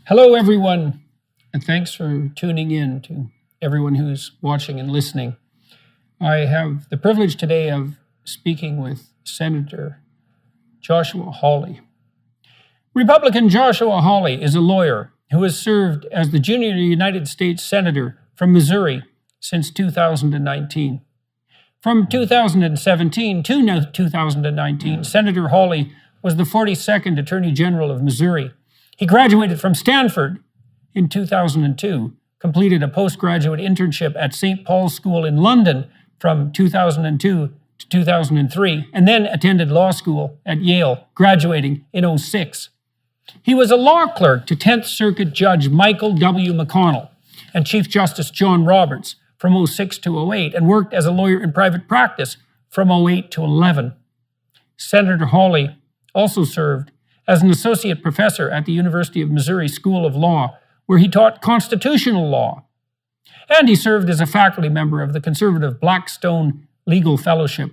Hello, everyone, and thanks for tuning in to everyone who's watching and listening. I have the privilege today of speaking with Senator Joshua Hawley. Republican Joshua Hawley is a lawyer who has served as the junior United States Senator from Missouri since 2019. From 2017 to 2019, Senator Hawley was the 42nd Attorney General of Missouri. He graduated from Stanford in 2002, completed a postgraduate internship at St. Paul's School in London from 2002 to 2003, and then attended law school at Yale, graduating in 2006. He was a law clerk to 10th Circuit Judge Michael W. McConnell and Chief Justice John Roberts from 2006 to 2008, and worked as a lawyer in private practice from 2008 to 2011. Senator Hawley also served as an associate professor at the University of Missouri School of Law, where he taught constitutional law. And he served as a faculty member of the conservative Blackstone Legal Fellowship.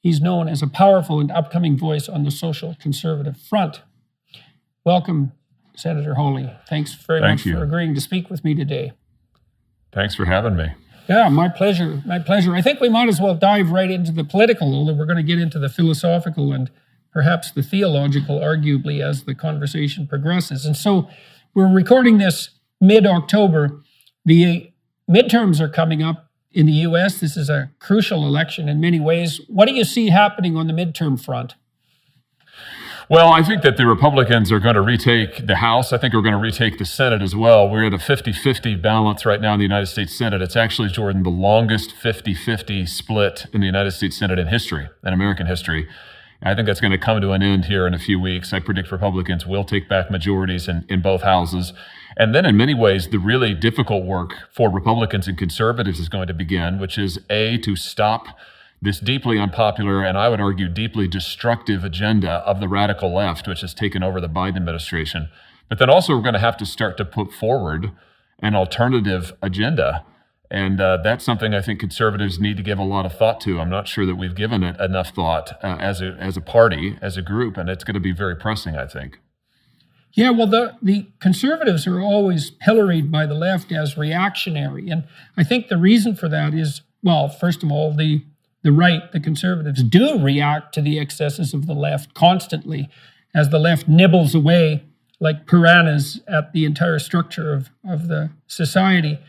He's known as a powerful and upcoming voice on the social conservative front. Welcome, Senator Hawley. Thanks very much for agreeing to speak with me today. Thanks for having me. Yeah, my pleasure. My pleasure. I think we might as well dive right into the political, although we're going to get into the philosophical and perhaps the theological, arguably, as the conversation progresses. And so we're recording this mid-October. The midterms are coming up in the U.S. This is a crucial election in many ways. What do you see happening on the midterm front? Well, I think that the Republicans are going to retake the House. I think we're going to retake the Senate as well. We're at a 50-50 balance right now in the United States Senate. It's actually, Jordan, the longest 50-50 split in the United States Senate in history, in American history. I think that's going to come to an end here in a few weeks. I predict Republicans will take back majorities in both houses. And then in many ways, the really difficult work for Republicans and conservatives is going to begin, which is A, to stop this deeply unpopular and I would argue deeply destructive agenda of the radical left, which has taken over the Biden administration. But then also we're going to have to start to put forward an alternative agenda. And that's something I think conservatives need to give a lot of thought to. I'm not sure that we've given it enough thought as a party, as a group, and it's going to be very pressing, I think. Yeah, well, the conservatives are always pilloried by the left as reactionary. And I think the reason for that is, well, first of all, the right, the conservatives, do react to the excesses of the left constantly as the left nibbles away like piranhas at the entire structure of the society.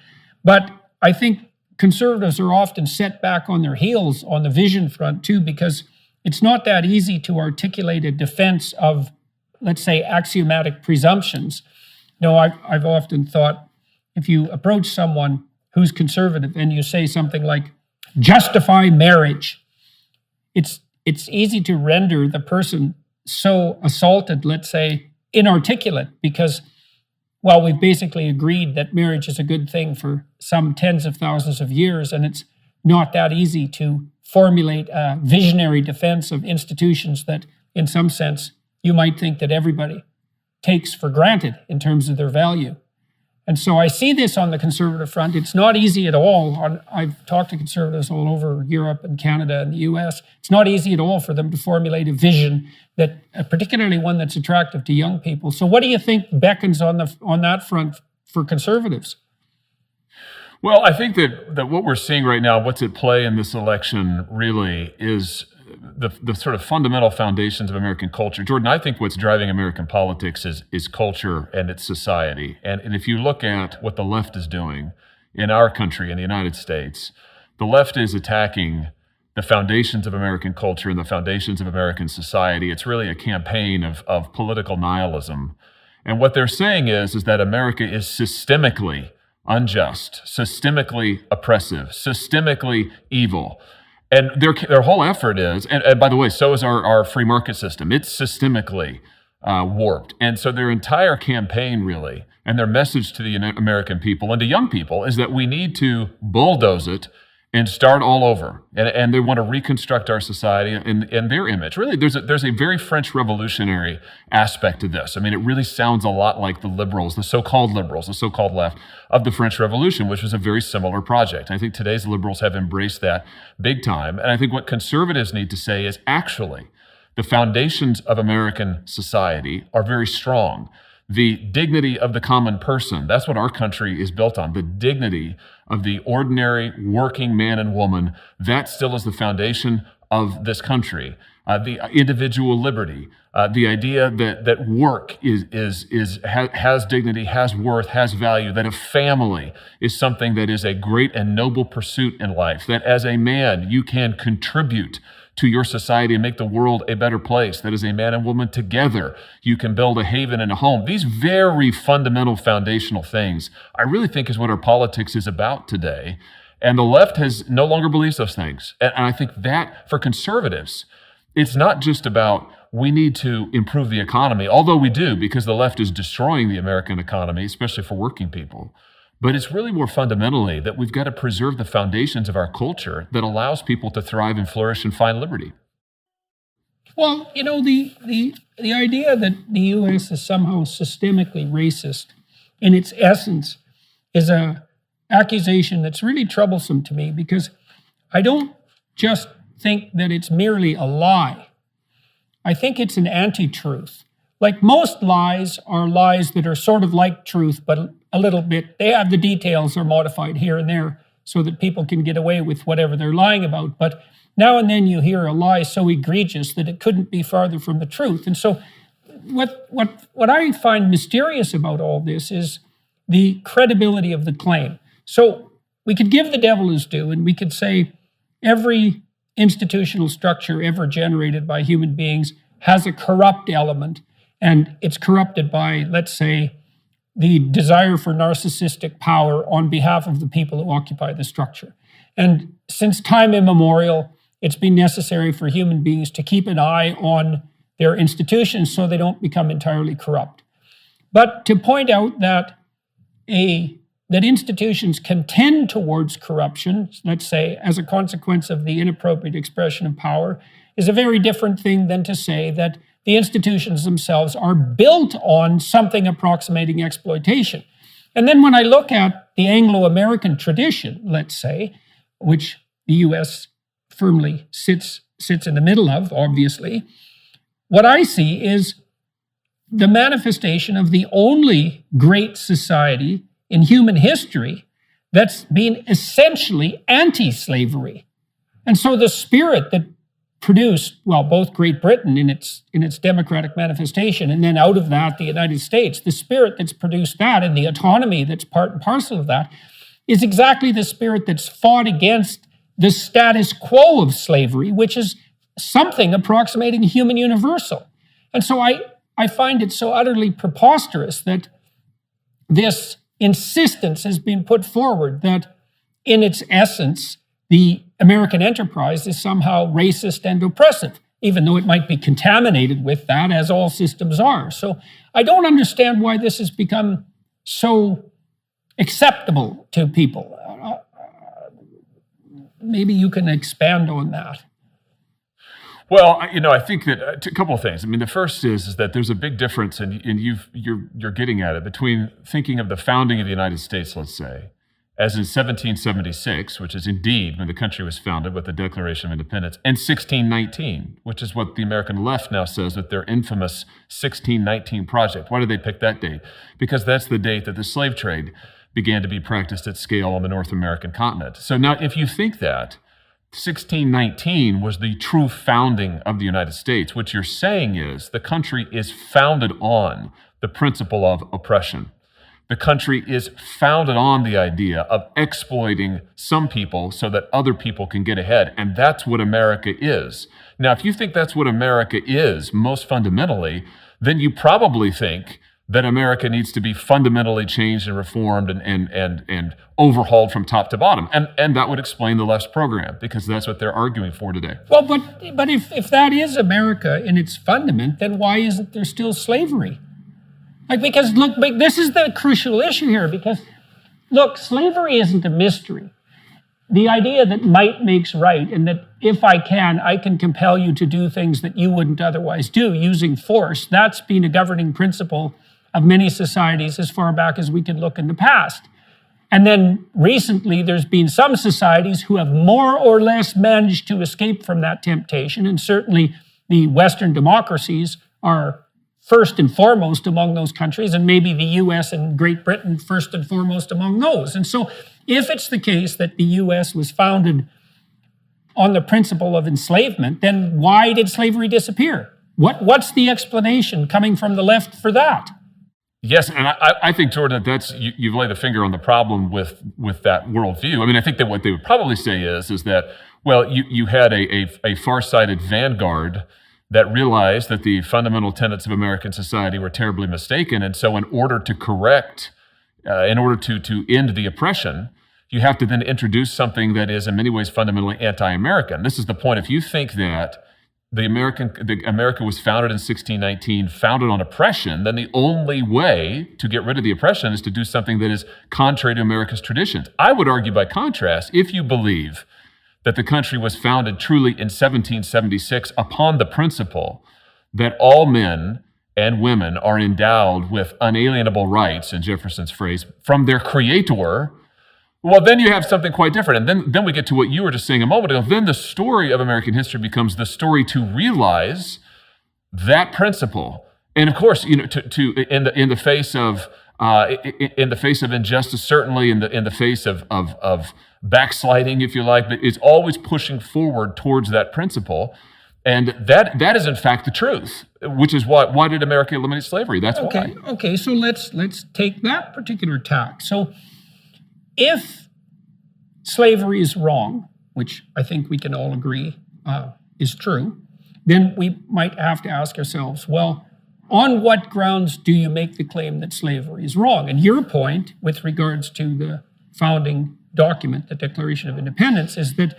But I think conservatives are often set back on their heels on the vision front, too, because it's not that easy to articulate a defense of, let's say, axiomatic presumptions. You know, I've often thought if you approach someone who's conservative and you say something like, justify marriage, it's easy to render the person so assaulted, let's say, inarticulate, because, well, we've basically agreed that marriage is a good thing for some tens of thousands of years, and it's not that easy to formulate a visionary defense of institutions that, in some sense, you might think that everybody takes for granted in terms of their value. And so I see this on the conservative front. It's not easy at all. I've talked to conservatives all over Europe and Canada and the US. It's not easy at all for them to formulate a vision, that particularly one that's attractive to young people. So what do you think beckons on that front for conservatives? Well, I think that what we're seeing right now, what's at play in this election really is the sort of fundamental foundations of American culture. Jordan, I think what's driving American politics is culture and its society. And if you look at what the left is doing in our country, in the United States, the left is attacking the foundations of American culture and the foundations of American society. It's really a campaign of political nihilism. And what they're saying is that America is systemically unjust, systemically oppressive, systemically evil. And their whole effort is, and by the way, so is our free market system. It's systemically warped. And so their entire campaign really, and their message to the American people and to young people is that we need to bulldoze it and start all over. And they want to reconstruct our society in their image. Really, there's a very French revolutionary aspect to this. I mean, it really sounds a lot like the liberals, the so-called left of the French Revolution, which was a very similar project. I think today's liberals have embraced that big time. And I think what conservatives need to say is actually the foundations of American society are very strong. the dignity of the common person. That's what our country is built on, the dignity of the ordinary working man and woman. That still is the foundation of this country. The individual liberty, the idea that work has dignity, has worth, has value, that a family is something that is a great and noble pursuit in life, that as a man you can contribute to your society and make the world a better place, that as a man and woman together you can build a haven and a home. These very fundamental foundational things I really think is what our politics is about today. And the left has no longer believes those things. And I think that for conservatives, it's not just about we need to improve the economy, although we do, because the left is destroying the American economy, especially for working people. But it's really more fundamentally that we've got to preserve the foundations of our culture that allows people to thrive and flourish and find liberty. Well, you know, the idea that the U.S. is somehow systemically racist in its essence is a accusation that's really troublesome to me, because I don't just think that it's merely a lie. I think it's an anti-truth. Like most lies are lies that are sort of like truth, but a little bit, they have the details are modified here and there so that people can get away with whatever they're lying about. But now and then you hear a lie so egregious that it couldn't be farther from the truth. And so what I find mysterious about all this is the credibility of the claim. So we could give the devil his due, and we could say every institutional structure ever generated by human beings has a corrupt element, and it's corrupted by, let's say, the desire for narcissistic power on behalf of the people who occupy the structure. And since time immemorial, it's been necessary for human beings to keep an eye on their institutions so they don't become entirely corrupt. But to point out that institutions can tend towards corruption, let's say, as a consequence of the inappropriate expression of power, is a very different thing than to say that the institutions themselves are built on something approximating exploitation. And then when I look at the Anglo-American tradition, let's say, which the U.S. firmly sits in the middle of, obviously, what I see is the manifestation of the only great society in human history that's been essentially anti-slavery. And so the spirit that produced, well, both Great Britain in its democratic manifestation, and then out of that, the United States, the spirit that's produced that and the autonomy that's part and parcel of that is exactly the spirit that's fought against the status quo of slavery, which is something approximating human universal. And so I find it so utterly preposterous that this insistence has been put forward that in its essence, the American enterprise is somehow racist and oppressive, even though it might be contaminated with that, as all systems are. So I don't understand why this has become so acceptable to people. Maybe you can expand on that. Well, I think that a couple of things. I mean, the first is that there's a big difference, and you're getting at it, between thinking of the founding of the United States, let's say, as in 1776, which is indeed when the country was founded with the Declaration of Independence, and 1619, which is what the American left now says with their infamous 1619 project. Why did they pick that date? Because that's the date that the slave trade began to be practiced at scale on the North American continent. So now, if you think that 1619 was the true founding of the United States, what you're saying is the country is founded on the principle of oppression. The country is founded on the idea of exploiting some people so that other people can get ahead. And that's what America is. Now, if you think that's what America is, most fundamentally, then you probably think that America needs to be fundamentally changed and reformed and overhauled from top to bottom. And that would explain the left's program, because that's what they're arguing for today. Well, but if that is America in its fundament, then why isn't there still slavery? Because look, this is the crucial issue here, because look, slavery isn't a mystery. The idea that might makes right, and that if I can compel you to do things that you wouldn't otherwise do using force, that's been a governing principle of many societies as far back as we can look in the past. And then recently, there's been some societies who have more or less managed to escape from that temptation, and certainly the Western democracies are first and foremost among those countries, and maybe the US and Great Britain first and foremost among those. And so if it's the case that the US was founded on the principle of enslavement, then why did slavery disappear? What's the explanation coming from the left for that? Yes, and I think, Jordan, that you've laid the finger on the problem with that worldview. I mean, I think that what they would probably say is that, well, you had a far-sighted vanguard that realized that the fundamental tenets of American society were terribly mistaken, and so in order to correct, in order to end the oppression, you have to then introduce something that is in many ways fundamentally anti-American. This is the point. If you think that America was founded in 1619, founded on oppression, then the only way to get rid of the oppression is to do something that is contrary to America's traditions. I would argue, by contrast, if you believe that the country was founded truly in 1776 upon the principle that all men and women are endowed with unalienable rights, in Jefferson's phrase, from their creator, well, then you have something quite different. And then we get to what you were just saying a moment ago. Then the story of American history becomes the story to realize that principle. And of course, in the face of injustice, certainly in the face of backsliding, if you like, but it's always pushing forward towards that principle. And that is in fact the truth, which is why did America eliminate slavery? That's why. Okay, so let's take that particular tack. So if slavery is wrong, which I think we can all agree is true, then we might have to ask ourselves, well, on what grounds do you make the claim that slavery is wrong? And your point with regards to the founding document, the Declaration of Independence, is that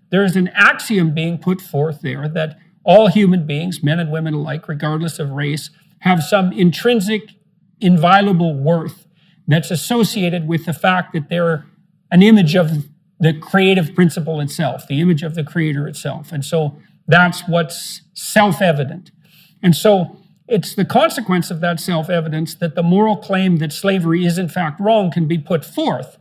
there is an axiom being put forth there that all human beings, men and women alike, regardless of race, have some intrinsic, inviolable worth that's associated with the fact that they're an image of the creative principle itself, the image of the creator itself. And so that's what's self-evident. And so it's the consequence of that self-evidence that the moral claim that slavery is in fact wrong can be put forth.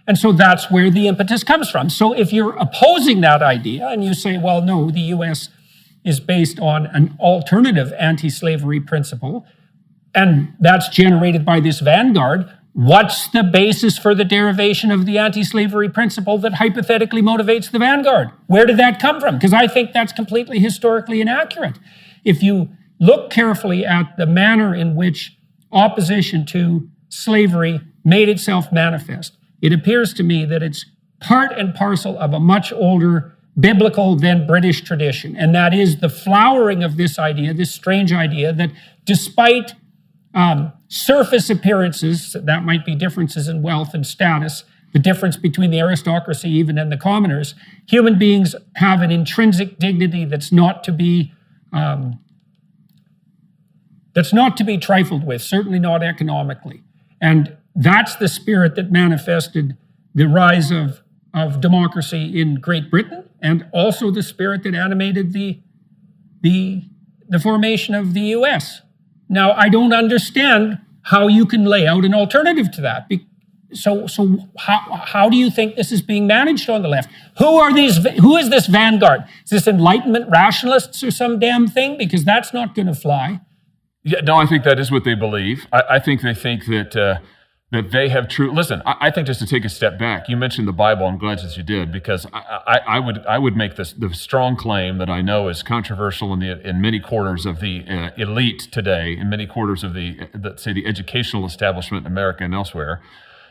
And so that's where the impetus comes from. So if you're opposing that idea and you say, well, no, the US is based on an alternative anti-slavery principle, and that's generated by this vanguard, what's the basis for the derivation of the anti-slavery principle that hypothetically motivates the vanguard? Where did that come from? Because I think that's completely historically inaccurate. If you look carefully at the manner in which opposition to slavery made itself manifest, it appears to me that it's part and parcel of a much older biblical than British tradition. And that is the flowering of this idea, this strange idea that despite surface appearances, that might be differences in wealth and status, the difference between the aristocracy even and the commoners, human beings have an intrinsic dignity that's not to be trifled with, certainly not economically. And that's the spirit that manifested the rise of democracy in Great Britain, and also the spirit that animated the formation of the US. Now, I don't understand how you can lay out an alternative to that. So how do you think this is being managed on the left? Who is this vanguard? Is this Enlightenment rationalists or some damn thing? Because that's not going to fly. Yeah, no, I think that is what they believe. I think they think that they have true. Listen, I think just to take a step back, you mentioned the Bible. I'm glad that you did, because I would make the strong claim that I know is controversial in many quarters of the elite today, in many quarters of the educational establishment in America and elsewhere,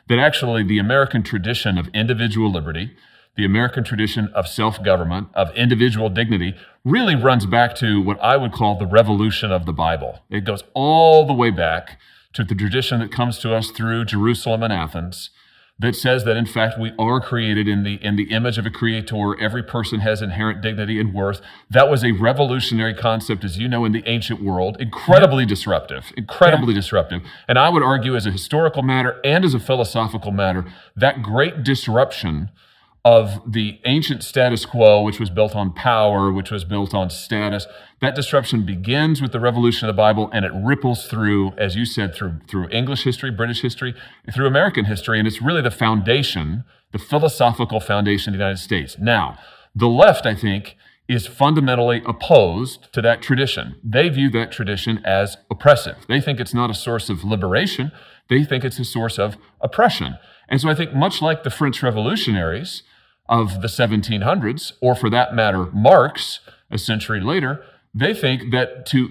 that actually the American tradition of individual liberty, the American tradition of self-government, of individual dignity, really runs back to what I would call the revolution of the Bible. It goes all the way back to the tradition that comes to us through Jerusalem and Athens, that says that in fact we are created in the image of a creator. Every person has inherent dignity and worth. That was a revolutionary concept, as you know, in the ancient world. Incredibly disruptive. And I would argue, as a historical matter and as a philosophical matter, that great disruption of the ancient status quo, which was built on power, which was built on status, that disruption begins with the revolution of the Bible, and it ripples through, as you said, through English history, British history, through American history, and it's really the foundation, the philosophical foundation of the United States. Now, the left, I think, is fundamentally opposed to that tradition. They view that tradition as oppressive. They think it's not a source of liberation. They think it's a source of oppression. And so I think much like the French revolutionaries of the 1700s, or for that matter, Marx a century later, they think that to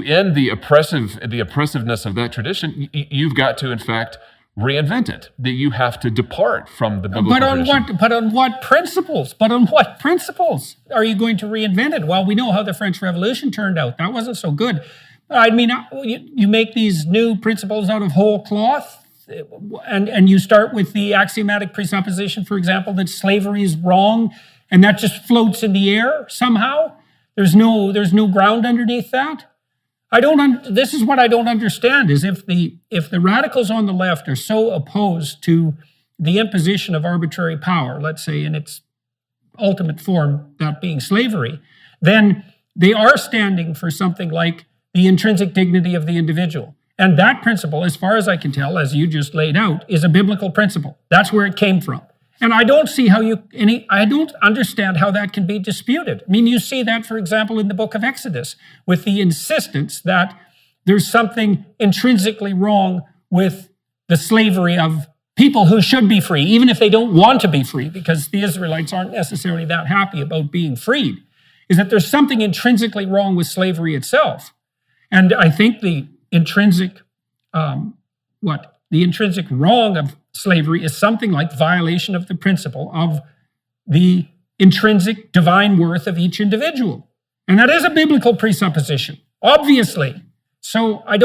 end the oppressiveness of that tradition, you've got to, in fact, reinvent it. That you have to depart from the biblical tradition. But on what principles? But on what principles are you going to reinvent it? Well, we know how the French Revolution turned out. That wasn't so good. I mean, you make these new principles out of whole cloth, and you start with the axiomatic presupposition, for example, that slavery is wrong, and that just floats in the air somehow. There's no ground underneath that. This is what I don't understand, is if the radicals on the left are so opposed to the imposition of arbitrary power, let's say in its ultimate form, that being slavery, then they are standing for something like the intrinsic dignity of the individual. And that principle, as far as I can tell, as you just laid out, is a biblical principle. That's where it came from. And I don't see how I don't understand how that can be disputed. I mean, you see that, for example, in the book of Exodus, with the insistence that there's something intrinsically wrong with the slavery of people who should be free, even if they don't want to be free, because the Israelites aren't necessarily that happy about being freed, is that there's something intrinsically wrong with slavery itself. And I think the intrinsic wrong of slavery is something like violation of the principle of the intrinsic divine worth of each individual. And that is a biblical presupposition, obviously. So I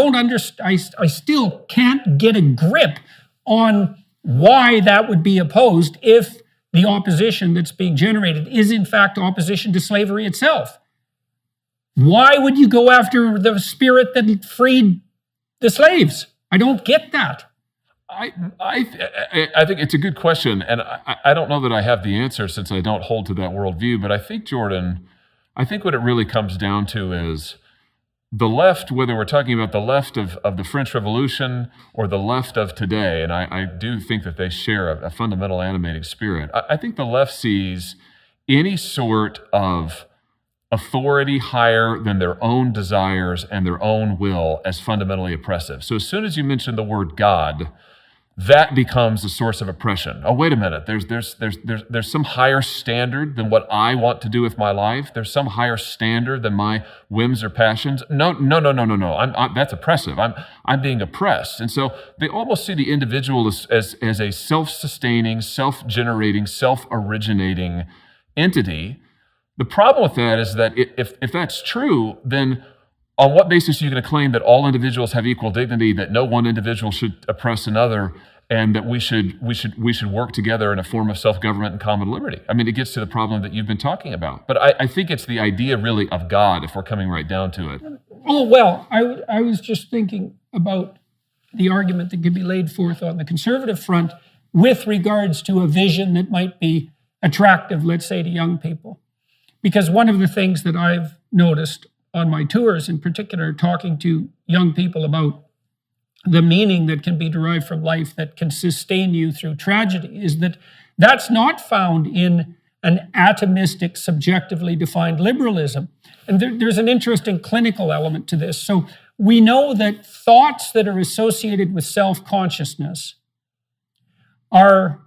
still can't get a grip on why that would be opposed if the opposition that's being generated is in fact opposition to slavery itself. Why would you go after the spirit that freed the slaves? I don't get that. I think it's a good question, and I don't know that I have the answer since I don't hold to that worldview, but I think, Jordan, what it really comes down to is the left, whether we're talking about the left of the French Revolution or the left of today, and I do think that they share a fundamental animating spirit. I think the left sees any sort of authority higher than their own desires and their own will as fundamentally oppressive. So as soon as you mention the word God, that becomes a source of oppression. Oh, wait a minute. There's some higher standard than what I want to do with my life. There's some higher standard than my whims or passions. No. That's oppressive. I'm being oppressed. And so they almost see the individual as a self-sustaining, self-generating, self-originating entity. The problem with that is that if that's true, then on what basis are you going to claim that all individuals have equal dignity, that no one individual should oppress another, and that we should work together in a form of self-government and common liberty? I mean, it gets to the problem that you've been talking about. But I think it's the idea really of God, if we're coming right down to it. Oh, well, I was just thinking about the argument that could be laid forth on the conservative front with regards to a vision that might be attractive, let's say, to young people. Because one of the things that I've noticed on my tours, in particular, talking to young people about the meaning that can be derived from life that can sustain you through tragedy, is that that's not found in an atomistic, subjectively defined liberalism. And there's an interesting clinical element to this. So we know that thoughts that are associated with self-consciousness are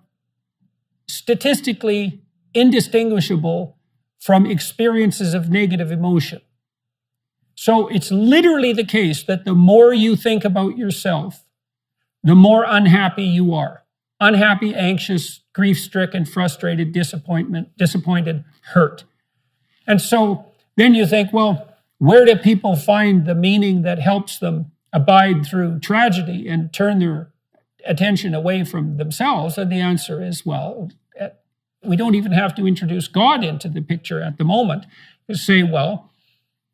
statistically indistinguishable from experiences of negative emotion. So it's literally the case that the more you think about yourself, the more unhappy you are. Unhappy, anxious, grief-stricken, frustrated, disappointed, hurt. And so then you think, well, where do people find the meaning that helps them abide through tragedy and turn their attention away from themselves? And the answer is, well, we don't even have to introduce God into the picture at the moment. You say, well,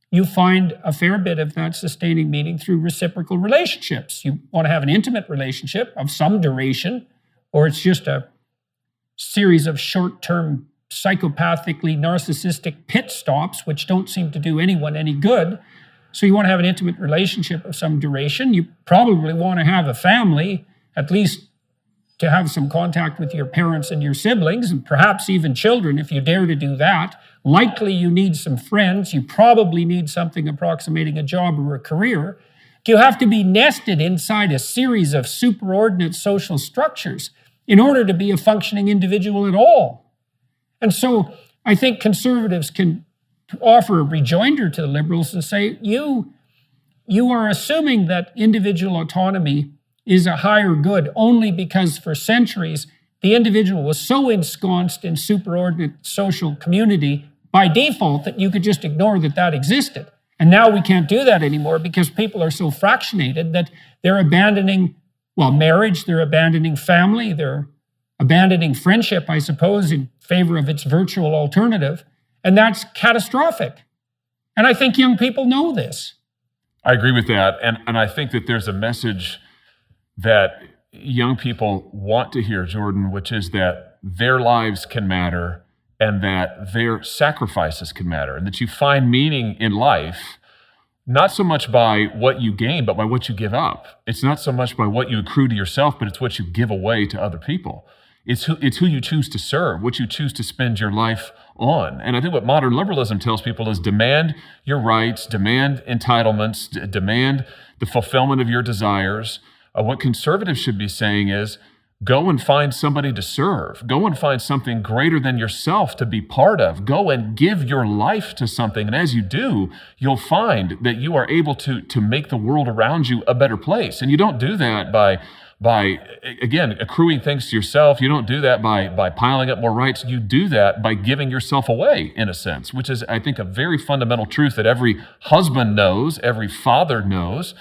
you find a fair bit of that sustaining meaning through reciprocal relationships. You want to have an intimate relationship of some duration, or it's just a series of short-term, psychopathically narcissistic pit stops, which don't seem to do anyone any good. So you want to have an intimate relationship of some duration. You probably want to have a family, at least to have some contact with your parents and your siblings, and perhaps even children if you dare to do that. Likely you need some friends. You probably need something approximating a job or a career. You have to be nested inside a series of superordinate social structures in order to be a functioning individual at all. And so I think conservatives can offer a rejoinder to the liberals and say, you are assuming that individual autonomy is a higher good only because for centuries the individual was so ensconced in superordinate social community by default that you could just ignore that that existed. And now we can't do that anymore because people are so fractionated that they're abandoning, well, marriage, they're abandoning family, they're abandoning friendship, I suppose, in favor of its virtual alternative. And that's catastrophic. And I think young people know this. I agree with that. And I think that there's a message that young people want to hear, Jordan, which is that their lives can matter and that their sacrifices can matter, and that you find meaning in life not so much by what you gain, but by what you give up. It's not so much by what you accrue to yourself, but it's what you give away to other people. It's who you choose to serve, what you choose to spend your life on. And I think what modern liberalism tells people is demand your rights, demand entitlements, demand the fulfillment of your desires. What conservatives should be saying is, go and find somebody to serve. Go and find something greater than yourself to be part of. Go and give your life to something. And as you do, you'll find that you are able to make the world around you a better place. And you don't do that by again, accruing things to yourself. You don't do that by piling up more rights. You do that by giving yourself away, in a sense, which is, I think, a very fundamental truth that every husband knows, every father knows.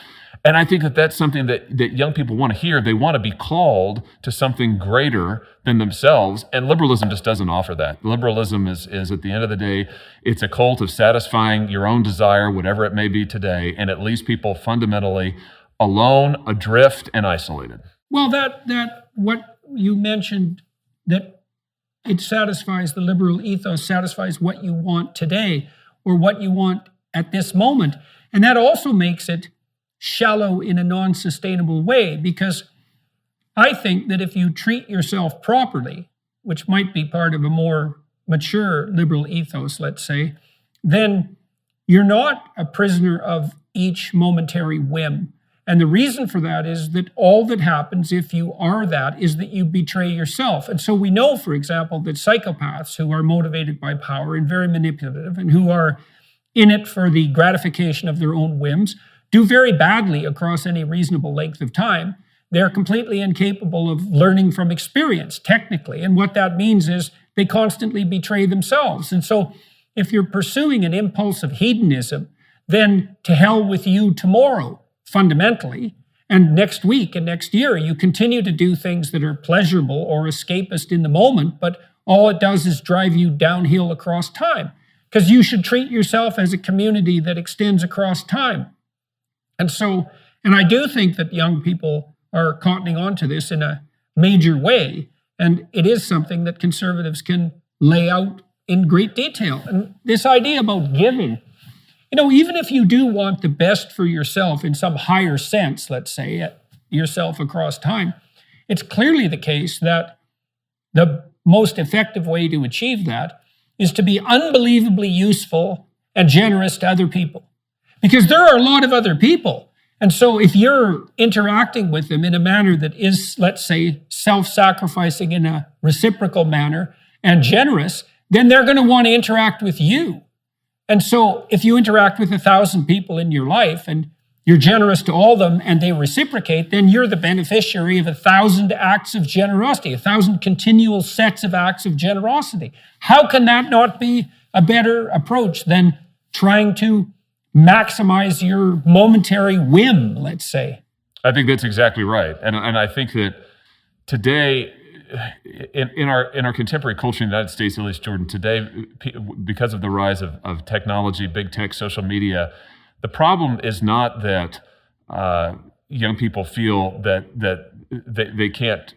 And I think that that's something that young people want to hear. They want to be called to something greater than themselves. And liberalism just doesn't offer that. Liberalism is at the end of the day, it's a cult of satisfying your own desire, whatever it may be today, and it leaves people fundamentally alone, adrift, and isolated. Well, that what you mentioned, that it satisfies the liberal ethos, satisfies what you want today or what you want at this moment. And that also makes it shallow in a non-sustainable way, because I think that if you treat yourself properly, which might be part of a more mature liberal ethos, let's say, then you're not a prisoner of each momentary whim. And the reason for that is that all that happens if you are that is that you betray yourself. And so we know, for example, that psychopaths who are motivated by power and very manipulative and who are in it for the gratification of their own whims do very badly across any reasonable length of time. They're completely incapable of learning from experience, technically. And what that means is they constantly betray themselves. And so if you're pursuing an impulse of hedonism, then to hell with you tomorrow, fundamentally, and next week and next year, you continue to do things that are pleasurable or escapist in the moment, but all it does is drive you downhill across time, because you should treat yourself as a community that extends across time. And so, and I do think that young people are cottoning on to this in a major way, and it is something that conservatives can lay out in great detail. And this idea about giving, even if you do want the best for yourself in some higher sense, let's say, yourself across time, it's clearly the case that the most effective way to achieve that is to be unbelievably useful and generous to other people. Because there are a lot of other people. And so if you're interacting with them in a manner that is, let's say, self-sacrificing in a reciprocal manner and generous, then they're going to want to interact with you. And so if you interact with 1,000 people in your life and you're generous to all of them and they reciprocate, then you're the beneficiary of 1,000 acts of generosity, 1,000 continual sets of acts of generosity. How can that not be a better approach than trying to maximize your momentary whim, let's say? I think that's exactly right. And I think that today, in our contemporary culture in the United States, at least, Jordan, today, because of the rise of technology, big tech, social media, the problem is not that young people feel that they can't,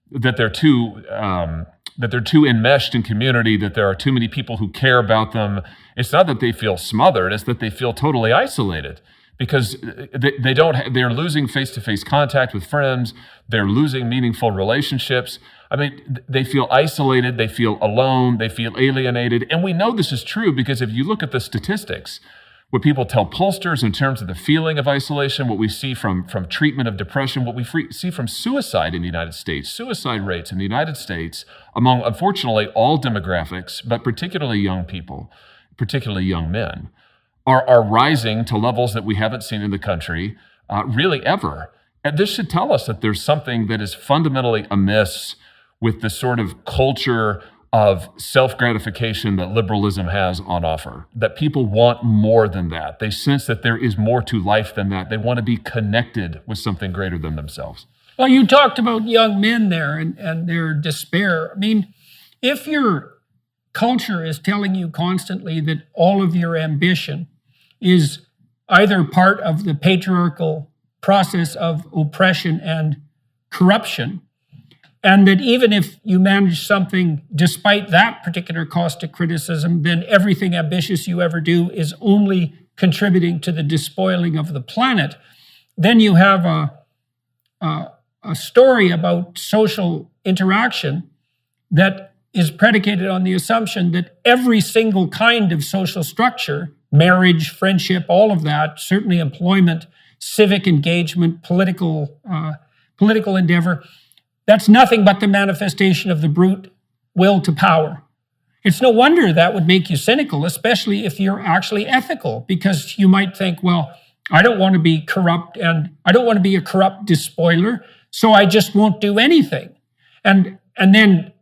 that they're too enmeshed in community, that there are too many people who care about them. It's not that they feel smothered, it's that they feel totally isolated. because they're losing face-to-face contact with friends. They're losing meaningful relationships. I mean, they feel isolated. They feel alone. They feel alienated. And we know this is true because if you look at the statistics, what people tell pollsters in terms of the feeling of isolation, what we see from treatment of depression, what we see from suicide in the United States, suicide rates in the United States among, unfortunately, all demographics, but particularly young people, particularly young men, are rising to levels that we haven't seen in the country really ever. And this should tell us that there's something that is fundamentally amiss with the sort of culture of self-gratification that liberalism has on offer, that people want more than that. They sense that there is more to life than that. They want to be connected with something greater than themselves. Well, you talked about young men there and their despair. I mean, if your culture is telling you constantly that all of your ambition is either part of the patriarchal process of oppression and corruption, and that even if you manage something despite that particular caustic criticism, then everything ambitious you ever do is only contributing to the despoiling of the planet, then you have a story about social interaction that is predicated on the assumption that every single kind of social structure, marriage, friendship, all of that, certainly employment, civic engagement, political endeavor, that's nothing but the manifestation of the brute will to power. It's no wonder that would make you cynical, especially if you're actually ethical, because you might think, well, I don't want to be corrupt and I don't want to be a corrupt despoiler, so I just won't do anything. And then,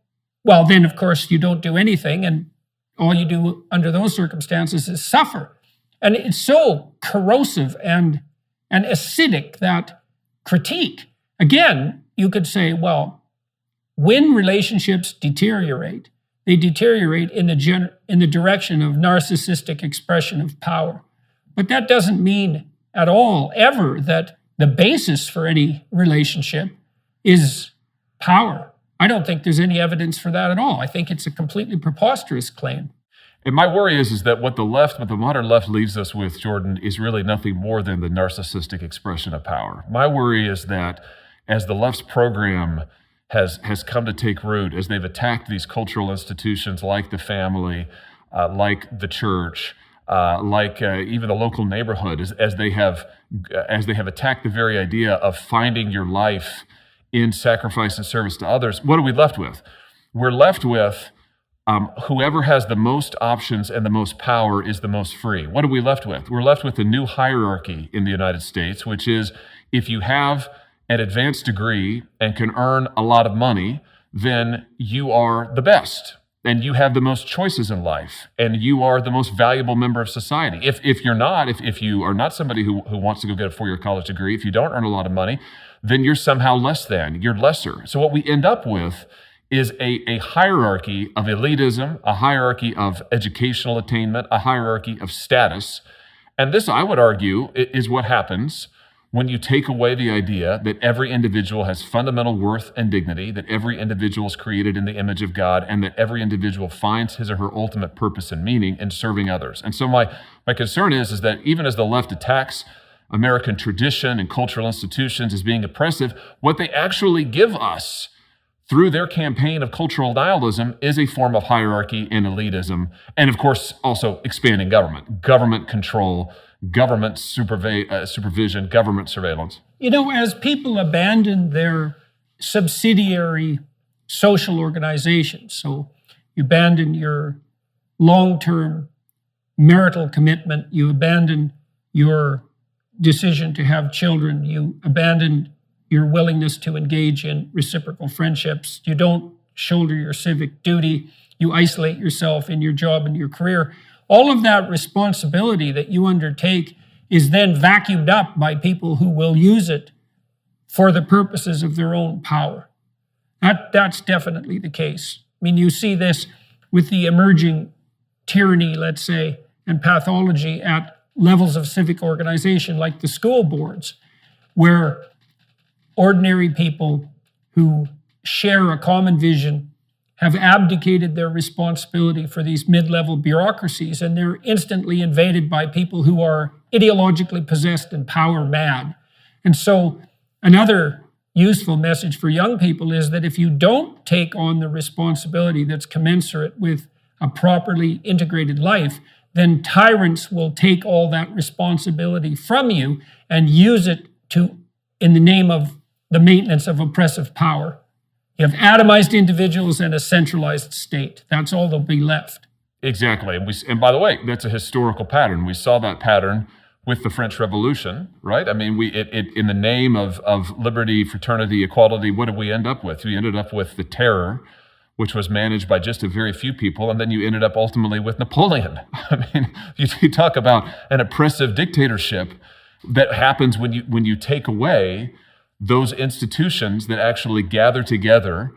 well, then of course you don't do anything, and all you do under those circumstances is suffer. And it's so corrosive and acidic, that critique. Again, you could say, well, when relationships deteriorate, they deteriorate in the direction of narcissistic expression of power. But that doesn't mean at all ever that the basis for any relationship is power. I don't think there's any evidence for that at all. I think it's a completely preposterous claim. And my worry is that what the modern left leaves us with, Jordan, is really nothing more than the narcissistic expression of power. My worry is that as the left's program has come to take root, as they've attacked these cultural institutions like the family, like the church, like even the local neighborhood, as they have attacked the very idea of finding your life in sacrifice and service to others, what are we left with? We're left with whoever has the most options and the most power is the most free. What are we left with? We're left with a new hierarchy in the United States, which is if you have an advanced degree and can earn a lot of money, then you are the best and you have the most choices in life and you are the most valuable member of society. If you're not, if you are not somebody who wants to go get a four-year college degree, if you don't earn a lot of money, then you're somehow less than, you're lesser. So what we end up with is a hierarchy of elitism, a hierarchy of educational attainment, a hierarchy of status. And this, I would argue, is what happens when you take away the idea that every individual has fundamental worth and dignity, that every individual is created in the image of God, and that every individual finds his or her ultimate purpose and meaning in serving others. And so my concern is that even as the left attacks American tradition and cultural institutions as being oppressive, what they actually give us through their campaign of cultural nihilism is a form of hierarchy and elitism, and of course also expanding government control, government supervision, government surveillance. You know, as people abandon their subsidiary social organizations, so you abandon your long-term marital commitment, you abandon your decision to have children, you abandon your willingness to engage in reciprocal friendships, you don't shoulder your civic duty, you isolate yourself in your job and your career. All of that responsibility that you undertake is then vacuumed up by people who will use it for the purposes of their own power. That's definitely the case. I mean, you see this with the emerging tyranny, let's say, and pathology at levels of civic organization like the school boards, where ordinary people who share a common vision have abdicated their responsibility for these mid-level bureaucracies, and they're instantly invaded by people who are ideologically possessed and power mad. And so another useful message for young people is that if you don't take on the responsibility that's commensurate with a properly integrated life, then tyrants will take all that responsibility from you and use it in the name of the maintenance of oppressive power. You have atomized individuals and a centralized state. That's all that'll be left. Exactly. And by the way, that's a historical pattern. We saw that pattern with the French Revolution, right? I mean, in the name of liberty, fraternity, equality, what did we end up with? We ended up with the terror, which was managed by just a very few people, and then you ended up ultimately with Napoleon. I mean, you talk about an oppressive dictatorship that happens when you take away those institutions that actually gather together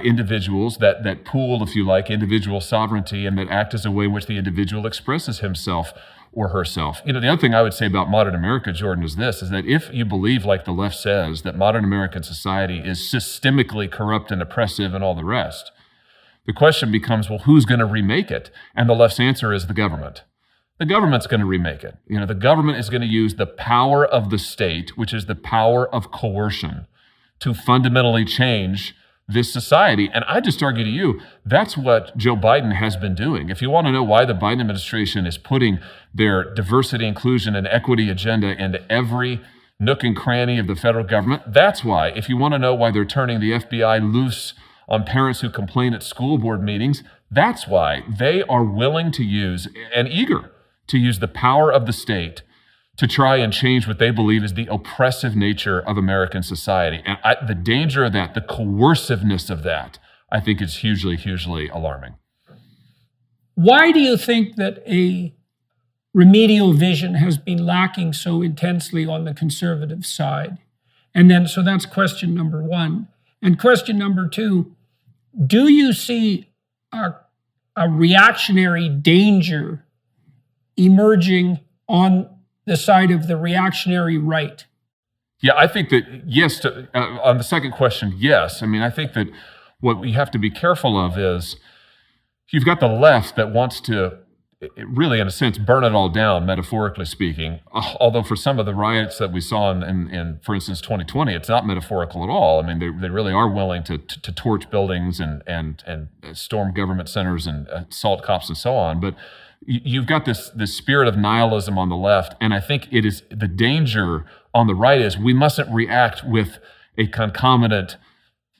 individuals, that pool, if you like, individual sovereignty, and that act as a way in which the individual expresses himself or herself. You know, the other thing I would say about modern America, Jordan, is this, is that if you believe, like the left says, that modern American society is systemically corrupt and oppressive and all the rest, the question becomes, well, who's going to remake it? And the left's answer is the government. The government's going to remake it. You know, the government is going to use the power of the state, which is the power of coercion, to fundamentally change this society. And I just argue to you, that's what Joe Biden has been doing. If you want to know why the Biden administration is putting their diversity, inclusion, and equity agenda into every nook and cranny of the federal government, that's why. If you want to know why they're turning the FBI loose on parents who complain at school board meetings, that's why. They are willing to use and eager to use the power of the state to try and change what they believe is the oppressive nature of American society. And the danger of that, the coerciveness of that, I think is hugely, hugely alarming. Why do you think that a remedial vision has been lacking so intensely on the conservative side? And then, so that's question number one. And question number two, do you see a reactionary danger emerging on the side of the reactionary right? Yeah, I think that yes, on the second question, yes. I mean, I think that what we have to be careful of is you've got the left that wants to really, in a sense, burn it all down, metaphorically speaking. Although for some of the riots that we saw in for instance, 2020, it's not metaphorical at all. I mean, they really are willing to torch buildings and storm government centers and assault cops and so on. But you've got this spirit of nihilism on the left, and I think it is the danger on the right is we mustn't react with a concomitant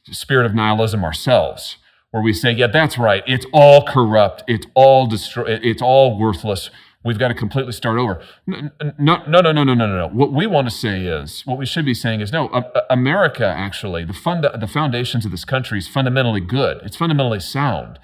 spirit of nihilism ourselves, where we say, yeah, that's right, it's all corrupt, it's all it's all worthless, we've got to completely start over. No. What we want to say is, what we should be saying is, no, America actually, the foundations of this country is fundamentally good, it's fundamentally sound.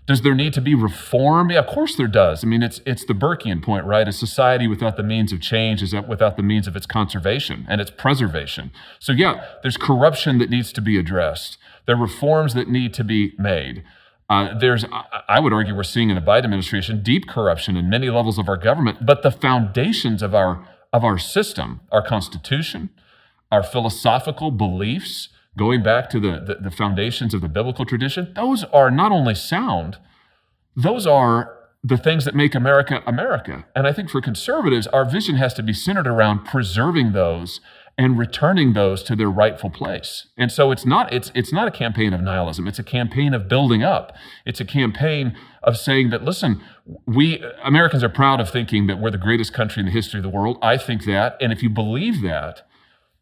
Does there need to be reform? Yeah, of course there does. I mean, it's the Burkean point, right? A society without the means of change is without the means of its conservation and its preservation. So yeah, there's corruption that needs to be addressed. There are reforms that need to be made. I would argue we're seeing in the Biden administration deep corruption in many levels of our government, but the foundations of our system, our Constitution, our philosophical beliefs, going back to the foundations of the biblical tradition, those are not only sound, those are the things that make America America. And I think for conservatives, our vision has to be centered around preserving those and returning those to their rightful place. And so it's not a campaign of nihilism. It's a campaign of building up. It's a campaign of saying that, listen, we Americans are proud of thinking that we're the greatest country in the history of the world. I think that. And if you believe that,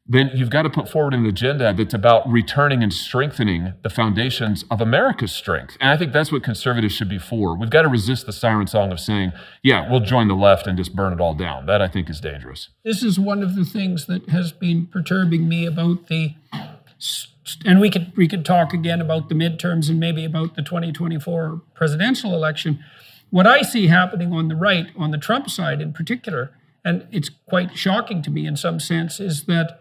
then you've got to put forward an agenda that's about returning and strengthening the foundations of America's strength. And I think that's what conservatives should be for. We've got to resist the siren song of saying, yeah, we'll join the left and just burn it all down. That, I think, is dangerous. This is one of the things that has been perturbing me about and we could talk again about the midterms and maybe about the 2024 presidential election. What I see happening on the right, on the Trump side in particular, and it's quite shocking to me in some sense, is that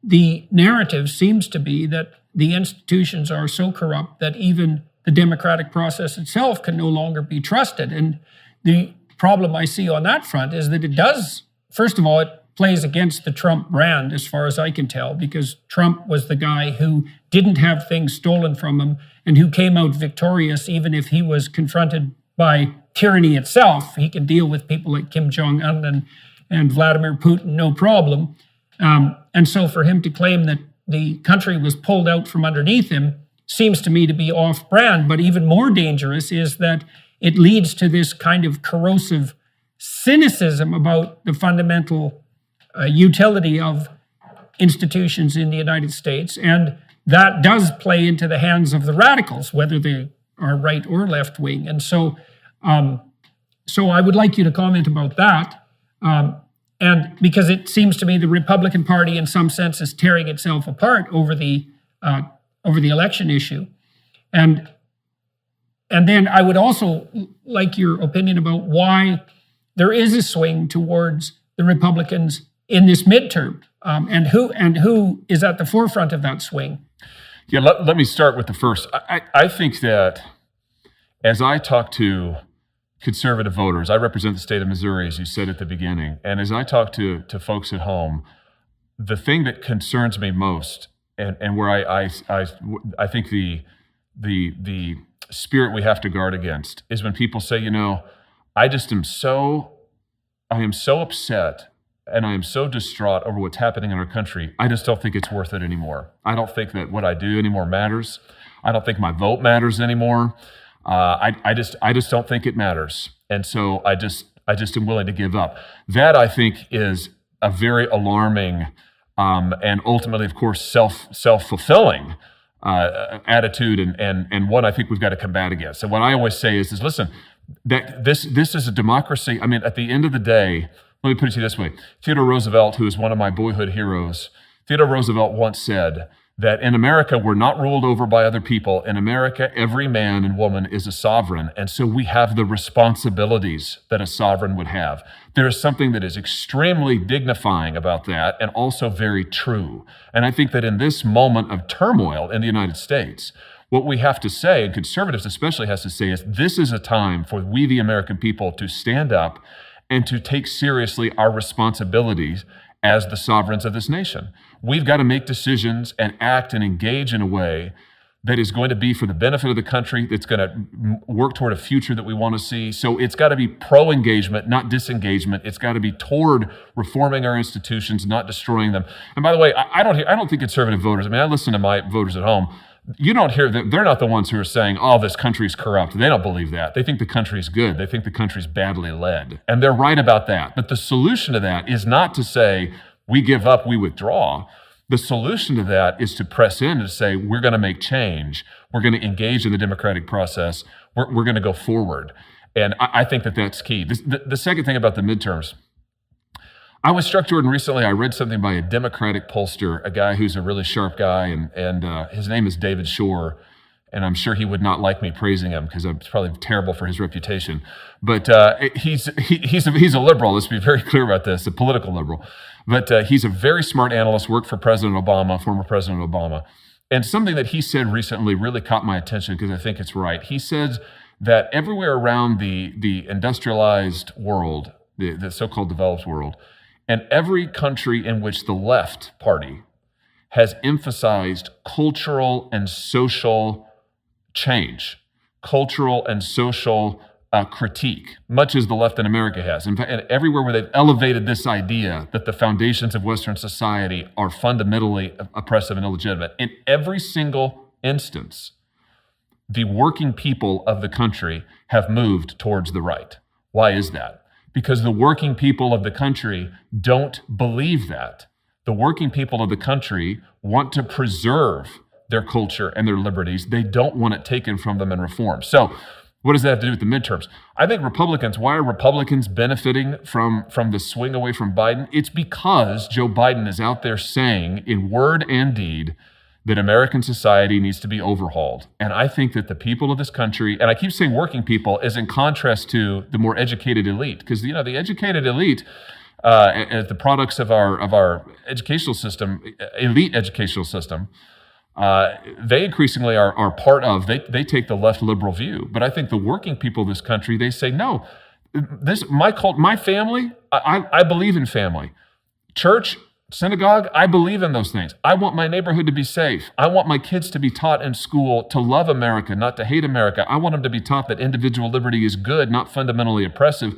the narrative seems to be that the institutions are so corrupt that even the democratic process itself can no longer be trusted. And the problem I see on that front is that it does, first of all, plays against the Trump brand, as far as I can tell, because Trump was the guy who didn't have things stolen from him and who came out victorious, even if he was confronted by tyranny itself. He can deal with people like Kim Jong-un and Vladimir Putin, no problem. And so for him to claim that the country was pulled out from underneath him seems to me to be off-brand. But even more dangerous is that it leads to this kind of corrosive cynicism about the fundamental utility of institutions in the United States. And that does play into the hands of the radicals, whether they are right or left wing. And so I would like you to comment about that. And because it seems to me the Republican Party, in some sense, is tearing itself apart over the election issue, and then I would also like your opinion about why there is a swing towards the Republicans in this midterm, and who is at the forefront of that swing. Yeah, let me start with the first. I think that as I talk to conservative voters, I represent the state of Missouri, as you said at the beginning, and as I talk to folks at home, the thing that concerns me most, and where I think the spirit we have to guard against, is when people say, I am so upset and I am so distraught over what's happening in our country, I just don't think it's worth it anymore. I don't think that what I do anymore matters. I don't think my vote matters anymore. I just don't think it matters. And so I just am willing to give up. That, I think, is a very alarming and ultimately, of course, self-fulfilling attitude, and one I think we've got to combat against. And what I always say is listen, that this is a democracy. I mean, at the end of the day, let me put it to you this way. Theodore Roosevelt, who is one of my boyhood heroes, Theodore Roosevelt once said that in America, we're not ruled over by other people. In America, every man and woman is a sovereign, and so we have the responsibilities that a sovereign would have. There is something that is extremely dignifying about that, and also very true. And I think that in this moment of turmoil in the United States, what we have to say, and conservatives especially has to say, is this is a time for we, the American people, to stand up and to take seriously our responsibilities as the sovereigns of this nation. We've got to make decisions and act and engage in a way that is going to be for the benefit of the country, that's going to work toward a future that we want to see. So it's got to be pro-engagement, not disengagement. It's got to be toward reforming our institutions, not destroying them. And by the way, I don't think conservative voters, I listen to my voters at home, you don't hear that. They're not the ones who are saying, oh, this country's corrupt. They don't believe that. They think the country's good. They think the country's badly led. And they're right about that. But the solution to that is not to say, we give up, we withdraw. The solution to that is to press in and to say, we're going to make change. We're going to engage in the democratic process. We're going to go forward. And I think that that's key. The second thing about the midterms, I was struck, Jordan, recently. I read something by a Democratic pollster, a guy who's a really sharp guy, and his name is David Shore. And I'm sure he would not like me praising him because it's probably terrible for his reputation. But he's a liberal. Let's be very clear about this, a political liberal. But he's a very smart analyst, worked for President Obama, former President Obama. And something that he said recently really caught my attention because I think it's right. He says that everywhere around the industrialized world, the so-called developed world, and every country in which the left party has emphasized cultural and social change, cultural and social critique, much as the left in America has. In fact, and everywhere where they've elevated this idea that the foundations of Western society are fundamentally oppressive and illegitimate, in every single instance, the working people of the country have moved towards the right. Why is that? Because the working people of the country don't believe that. The working people of the country want to preserve their culture and their liberties. They don't want it taken from them and reformed. So what does that have to do with the midterms? I think why are Republicans benefiting from the swing away from Biden? It's because Joe Biden is out there saying in word and deed that American society needs to be overhauled. And I think that the people of this country, and I keep saying working people, is in contrast to the more educated elite, because the educated elite, as the products of our educational system, elite educational system, they increasingly are part of, they take the left liberal view. But I think the working people of this country, they say, no, my family, I believe in family. church, synagogue, I believe in those things. I want my neighborhood to be safe. I want my kids to be taught in school to love America, not to hate America. I want them to be taught that individual liberty is good, not fundamentally oppressive.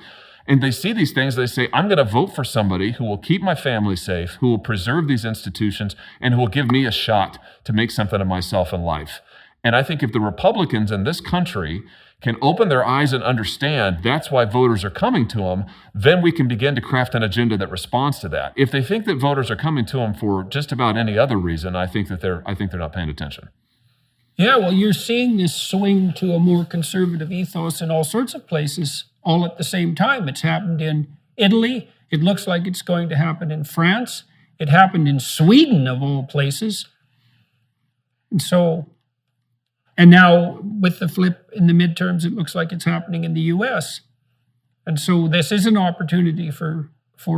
And they see these things, they say, I'm going to vote for somebody who will keep my family safe, who will preserve these institutions, and who will give me a shot to make something of myself in life. And I think if the Republicans in this country can open their eyes and understand that's why voters are coming to them, then we can begin to craft an agenda that responds to that. If they think that voters are coming to them for just about any other reason, I think they're not paying attention. Yeah, well, you're seeing this swing to a more conservative ethos in all sorts of places all at the same time. It's happened in Italy. It looks like it's going to happen in France. It happened in Sweden, of all places. And now with the flip in the midterms, it looks like it's happening in the US. And so this is an opportunity for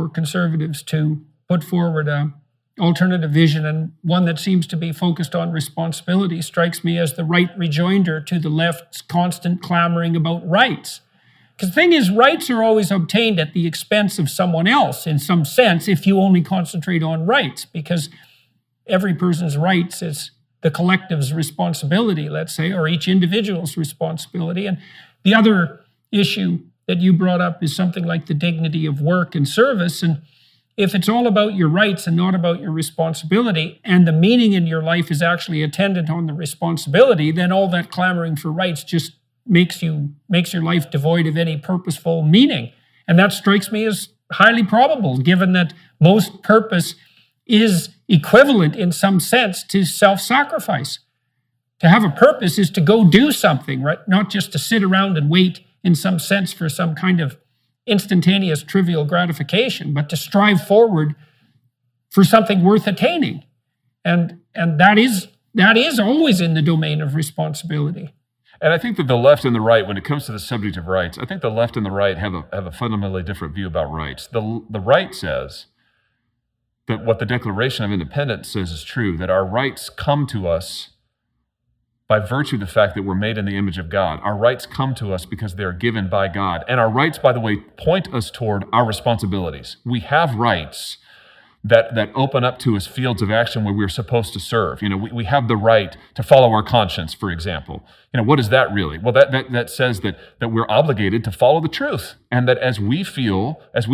conservatives to put forward an alternative vision, and one that seems to be focused on responsibility strikes me as the right rejoinder to the left's constant clamoring about rights. Because the thing is, rights are always obtained at the expense of someone else in some sense if you only concentrate on rights, because every person's rights is the collective's responsibility, let's say, or each individual's responsibility. And the other issue that you brought up is something like the dignity of work and service. And if it's all about your rights and not about your responsibility, and the meaning in your life is actually attendant on the responsibility, then all that clamoring for rights just makes your life devoid of any purposeful meaning. And that strikes me as highly probable, given that most purpose is equivalent in some sense to self-sacrifice. To have a purpose is to go do something, right? Not just to sit around and wait in some sense for some kind of instantaneous trivial gratification, but to strive forward for something worth attaining. And that is always in the domain of responsibility. And I think that the left and the right, when it comes to the subject of rights, I think the left and the right have a fundamentally different view about rights. The right says that what the Declaration of Independence says is true, that our rights come to us by virtue of the fact that we're made in the image of God. Our rights come to us because they're given by God. And our rights, by the way, point us toward our responsibilities. We have rights that open up to us fields of action where we're supposed to serve. We have the right to follow our conscience, for example. What is that really? Well, that says that we're obligated to follow the truth, and that as we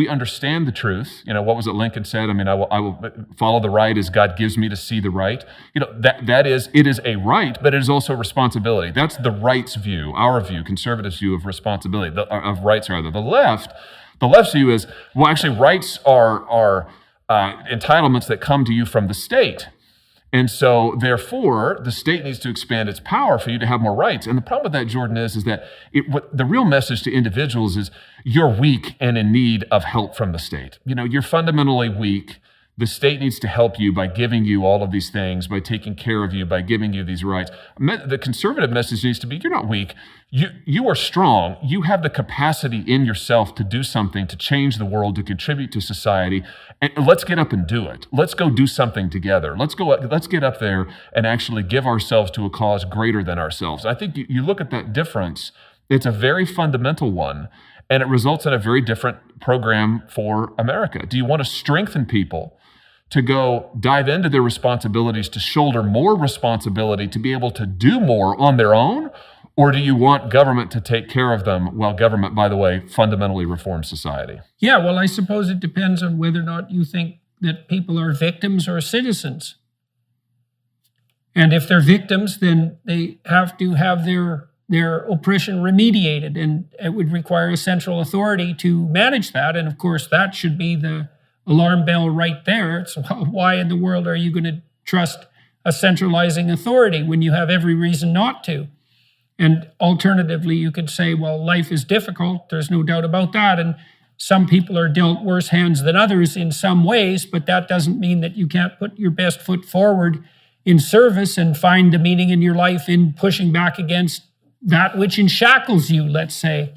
understand the truth, what was it Lincoln said? I will follow the right as God gives me to see the right. It is a right, but it is also a responsibility. That's the right's view, our view, conservatives' view of responsibility, of rights rather. The left's view is, well, actually, rights are entitlements that come to you from the state. And so, therefore, the state needs to expand its power for you to have more rights. And the problem with that, Jordan, is that the real message to individuals is you're weak and in need of help from the state. You're fundamentally weak. The state needs to help you by giving you all of these things, by taking care of you, by giving you these rights. The conservative message needs to be, you're not weak. You are strong. You have the capacity in yourself to do something, to change the world, to contribute to society. And let's get up and do it. Let's go do something together. Let's get up there and actually give ourselves to a cause greater than ourselves. I think you look at that difference, it's a very fundamental one, and it results in a very different program for America. Do you want to strengthen people to go dive into their responsibilities, to shoulder more responsibility, to be able to do more on their own? Or do you want government to take care of them while government, by the way, fundamentally reforms society? Yeah, well, I suppose it depends on whether or not you think that people are victims or citizens. And if they're victims, then they have to have their oppression remediated, and it would require a central authority to manage that. And of course, that should be the alarm bell right there. So why in the world are you going to trust a centralizing authority when you have every reason not to? And alternatively, you could say, well, life is difficult. There's no doubt about that. And some people are dealt worse hands than others in some ways, but that doesn't mean that you can't put your best foot forward in service and find the meaning in your life in pushing back against that which enshackles you, let's say.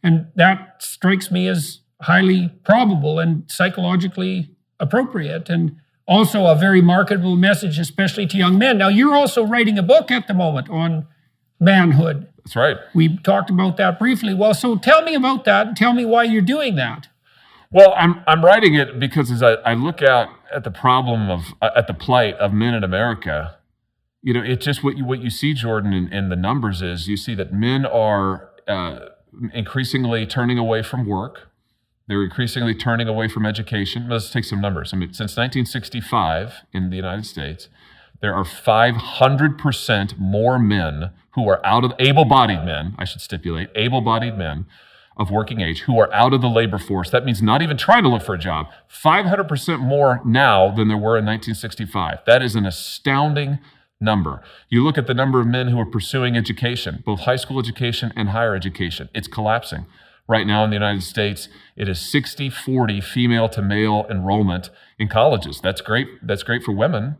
And that strikes me as highly probable and psychologically appropriate, and also a very marketable message, especially to young men. Now, you're also writing a book at the moment on manhood. That's right. We talked about that briefly. Well, so tell me about that and tell me why you're doing that. Well, I'm writing it because as I look out at the problem of at the plight of men in America, it's just what you see, Jordan, in the numbers is you see that men are increasingly turning away from work. They're increasingly turning away from education. Let's take some numbers. I mean, since 1965 in the United States, there are 500% more men who are out of able-bodied men, I should stipulate, able-bodied men of working age who are out of the labor force. That means not even trying to look for a job. 500% more now than there were in 1965. That is an astounding number. You look at the number of men who are pursuing education, both high school education and higher education. It's collapsing. Right now in the United States, it is 60-40 female to male enrollment in colleges. That's great. That's great for women.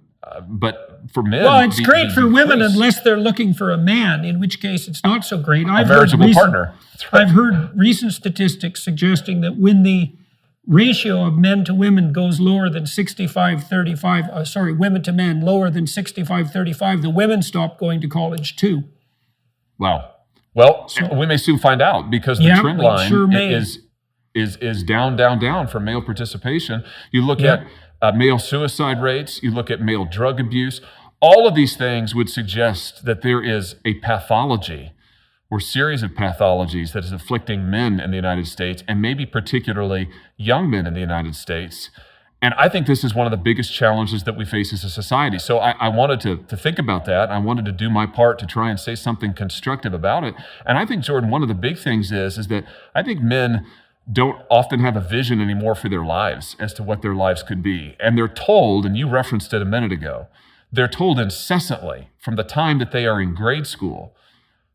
But for men... Well, it's great for women unless they're looking for a man, in which case it's not so great. A marriageable partner. That's right. I've heard recent statistics suggesting that when the ratio of men to women goes lower than 65-35, women to men lower than 65-35, the women stop going to college too. Wow. Well, we may soon find out because the trend line is down for male participation. You look at male suicide rates, you look at male drug abuse. All of these things would suggest that there is a pathology or series of pathologies that is afflicting men in the United States, and maybe particularly young men in the United States. And I think this is one of the biggest challenges that we face as a society. So I wanted to think about that. I wanted to do my part to try and say something constructive about it. And I think, Jordan, one of the big things is that I think men don't often have a vision anymore for their lives as to what their lives could be. And they're told, and you referenced it a minute ago, they're told incessantly from the time that they are in grade school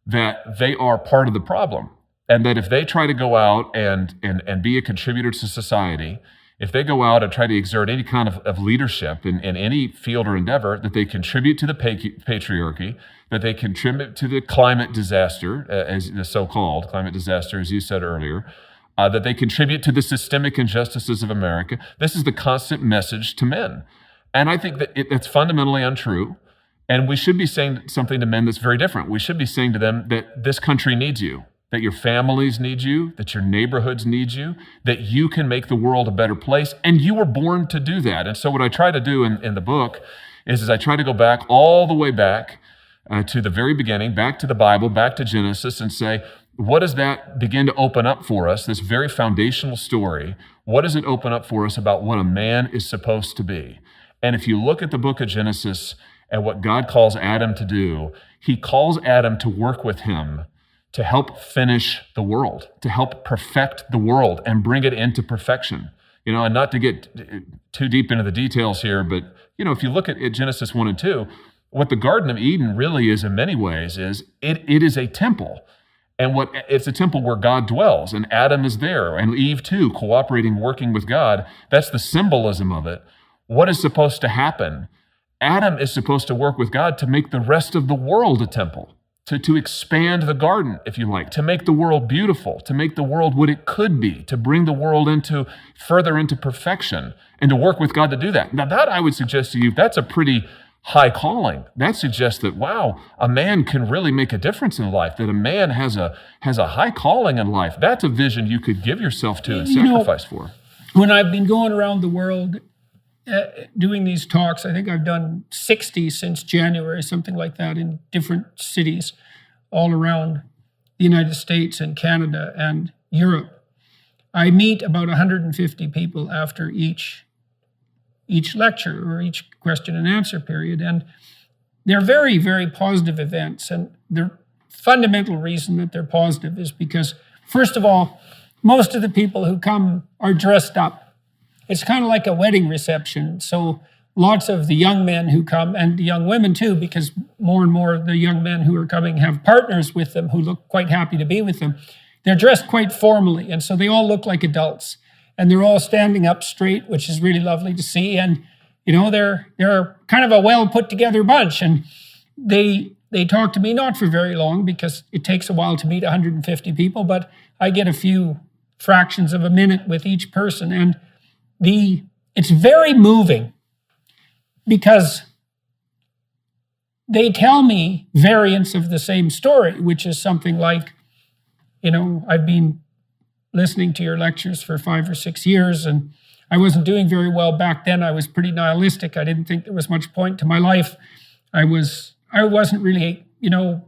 that they are part of the problem. And that if they try to go out and be a contributor to society, if they go out and try to exert any kind of leadership in any field or endeavor, that they contribute to the patriarchy, that they contribute to the climate disaster, as the so-called climate disaster, as you said earlier, that they contribute to the systemic injustices of America. This is the constant message to men. And I think that that's fundamentally untrue. And we should be saying something to men that's very different. We should be saying to them that this country needs you, that your families need you, that your neighborhoods need you, that you can make the world a better place, and you were born to do that. And so what I try to do in the book is I try to go back all the way back to the very beginning, back to the Bible, back to Genesis, and say, what does that begin to open up for us, this very foundational story? What does it open up for us about what a man is supposed to be? And if you look at the book of Genesis and what God calls Adam to do, he calls Adam to work with him to help finish the world, to help perfect the world and bring it into perfection. And not to get too deep into the details here, but, if you look at Genesis 1 and 2, what the Garden of Eden really is in many ways is it is a temple. And it's a temple where God dwells, and Adam is there, and Eve too, cooperating, working with God. That's the symbolism of it. What is supposed to happen? Adam is supposed to work with God to make the rest of the world a temple, to expand the garden, if you like, to make the world beautiful, to make the world what it could be, to bring the world further into perfection, and to work with God to do that. Now that I would suggest to you, that's a pretty high calling. That suggests that, wow, a man can really make a difference in life, that a man has a high calling in life. That's a vision you could give yourself to and sacrifice for. When I've been going around the world doing these talks, I think I've done 60 since January, something like that, in different cities all around the United States and Canada and Europe. I meet about 150 people after each lecture or each question and answer period. And they're very, very positive events. And the fundamental reason that they're positive is because, first of all, most of the people who come are dressed up. It's kind of like a wedding reception. So lots of the young men who come, and the young women too, because more and more of the young men who are coming have partners with them who look quite happy to be with them. They're dressed quite formally. And so they all look like adults. And they're all standing up straight, which is really lovely to see. And, they're kind of a well put together bunch. And they talk to me, not for very long, because it takes a while to meet 150 people, but I get a few fractions of a minute with each person. And it's very moving because they tell me variants of the same story, which is something like, I've been listening to your lectures for 5 or 6 years, and I wasn't doing very well back then. I was pretty nihilistic. I didn't think there was much point to my life. I wasn't really,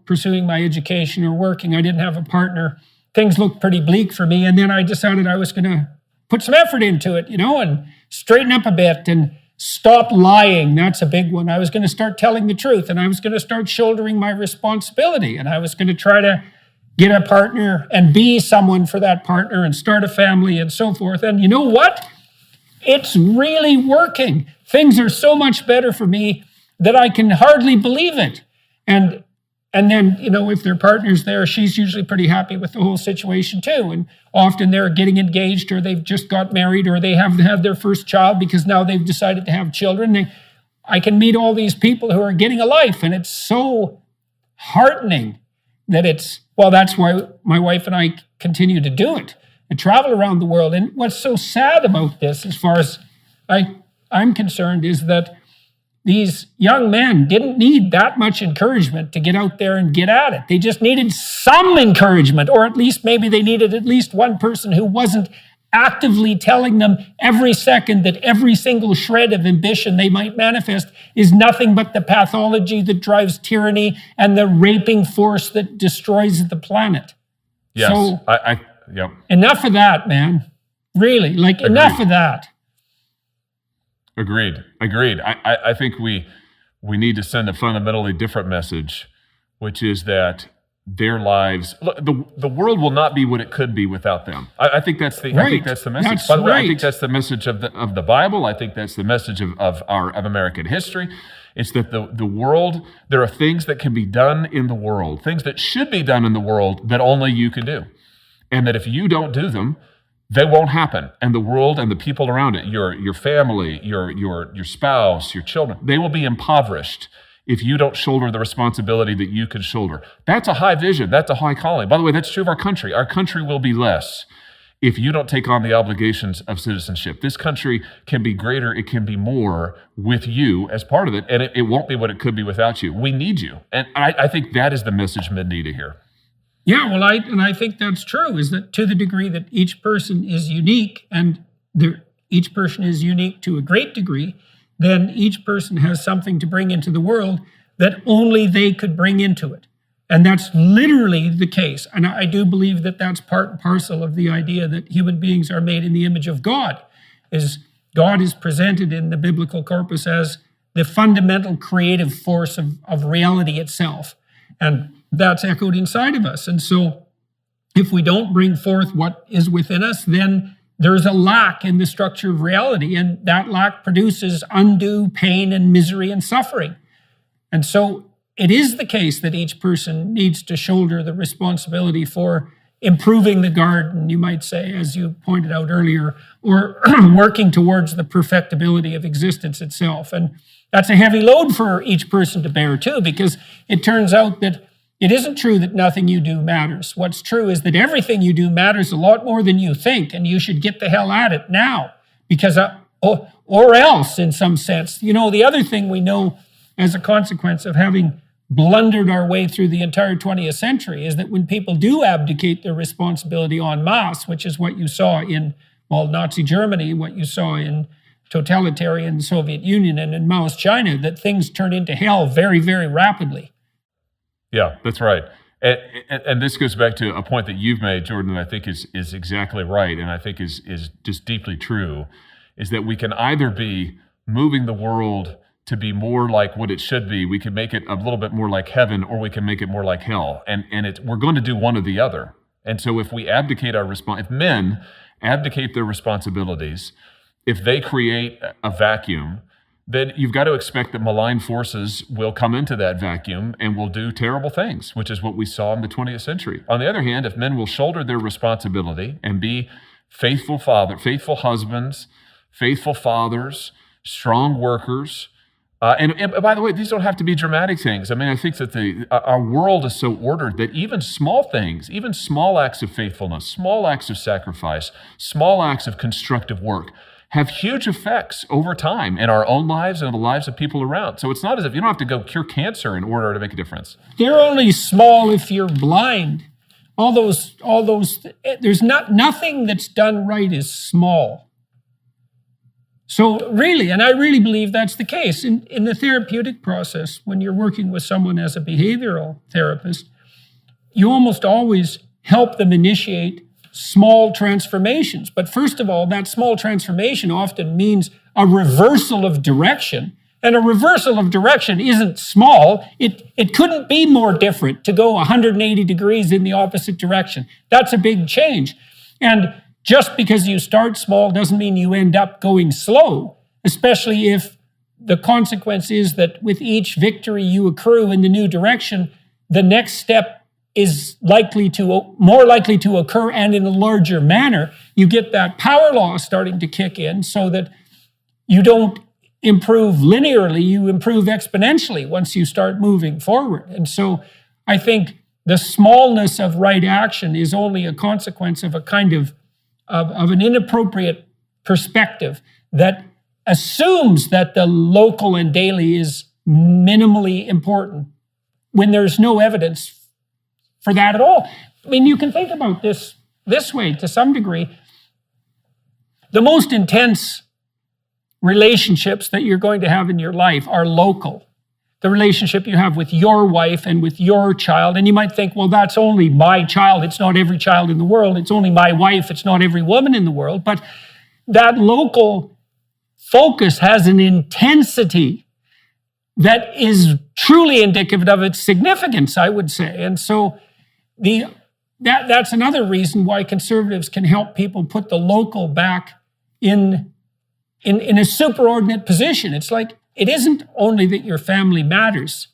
pursuing my education or working. I didn't have a partner. Things looked pretty bleak for me. And then I decided I was going to put some effort into it, and straighten up a bit and stop lying. That's a big one. I was going to start telling the truth, and I was going to start shouldering my responsibility, and I was going to try to get a partner and be someone for that partner and start a family and so forth. And you know what? It's really working. Things are so much better for me that I can hardly believe it. And then, if their partner's there, she's usually pretty happy with the whole situation too. And often they're getting engaged, or they've just got married, or they have had their first child because now they've decided to have children. I can meet all these people who are getting a life, and it's so heartening that that's why my wife and I continue to do it and travel around the world. And what's so sad about this, as far as I'm concerned, is that these young men didn't need that much encouragement to get out there and get at it. They just needed some encouragement, or at least maybe they needed at least one person who wasn't actively telling them every second that every single shred of ambition they might manifest is nothing but the pathology that drives tyranny and the raping force that destroys the planet. Yes, so, yep. Enough of that, man. Really, enough of that. Agreed. I think we need to send a fundamentally different message, which is that their lives, the world will not be what it could be without them. I think that's the message. By the way, I think that's the message of the Bible. I think that's the message of American history. It's that the world, there are things that can be done in the world, things that should be done in the world that only you can do. And that if you don't do them, they won't happen. And the world and the people around it, your family, your spouse, your children, they will be impoverished if you don't shoulder the responsibility that you can shoulder. That's a high vision. That's a high calling. By the way, that's true of our country. Our country will be less if you don't take on the obligations of citizenship. This country can be greater. It can be more with you as part of it. And it won't be what it could be without you. We need you. And I think that is the message men need to hear. Yeah, well, I think that's true, is that to the degree that each person is unique, and each person is unique to a great degree, then each person has something to bring into the world that only they could bring into it. And that's literally the case. And I do believe that that's part and parcel of the idea that human beings are made in the image of God. God is presented in the biblical corpus as the fundamental creative force of reality itself. And that's echoed inside of us. And so if we don't bring forth what is within us, then there's a lack in the structure of reality, and that lack produces undue pain and misery and suffering. And so it is the case that each person needs to shoulder the responsibility for improving the garden, you might say, as you pointed out earlier, or working towards the perfectibility of existence itself. And that's a heavy load for each person to bear too, because it turns out that it isn't true that nothing you do matters. What's true is that everything you do matters a lot more than you think, and you should get the hell at it now, because or else, in some sense. The other thing we know as a consequence of having blundered our way through the entire 20th century is that when people do abdicate their responsibility en masse, which is what you saw in, Nazi Germany, what you saw in totalitarian Soviet Union and in Mao's China, that things turn into hell very, very rapidly. Yeah, that's right. And this goes back to a point that you've made, Jordan, that I think is exactly right, and I think is just deeply true, is that we can either be moving the world to be more like what it should be. We can make it a little bit more like heaven, or we can make it more like hell. And we're going to do one or the other. And so if we abdicate if men abdicate their responsibilities, if they create a vacuum, then you've got to expect that malign forces will come into that vacuum and will do terrible things, which is what we saw in the 20th century. On the other hand, if men will shoulder their responsibility and be faithful husbands, faithful fathers, strong workers, and by the way, these don't have to be dramatic things. I mean, I think that our world is so ordered that even small things, even small acts of faithfulness, small acts of sacrifice, small acts of constructive work have huge effects over time in our own lives and in the lives of people around. So it's not as if you don't have to go cure cancer in order to make a difference. They're only small if you're blind. there's nothing that's done right is small. So really, and I really believe that's the case, in the therapeutic process, when you're working with someone as a behavioral therapist, you almost always help them initiate small transformations. But first of all, that small transformation often means a reversal of direction. And a reversal of direction isn't small. It couldn't be more different to go 180 degrees in the opposite direction. That's a big change. And just because you start small doesn't mean you end up going slow, especially if the consequence is that with each victory you accrue in the new direction, the next step is more likely to occur and in a larger manner. You get that power law starting to kick in so that you don't improve linearly, you improve exponentially once you start moving forward. And so I think the smallness of right action is only a consequence of a kind of an inappropriate perspective that assumes that the local and daily is minimally important when there's no evidence for that at all. I mean, you can think about this way to some degree. The most intense relationships that you're going to have in your life are local. The relationship you have with your wife and with your child. And you might think, well, that's only my child. It's not every child in the world. It's only my wife. It's not every woman in the world. But that local focus has an intensity that is truly indicative of its significance, I would say. And so that's another reason why conservatives can help people put the local back in a superordinate position. It's like, it isn't only that your family matters.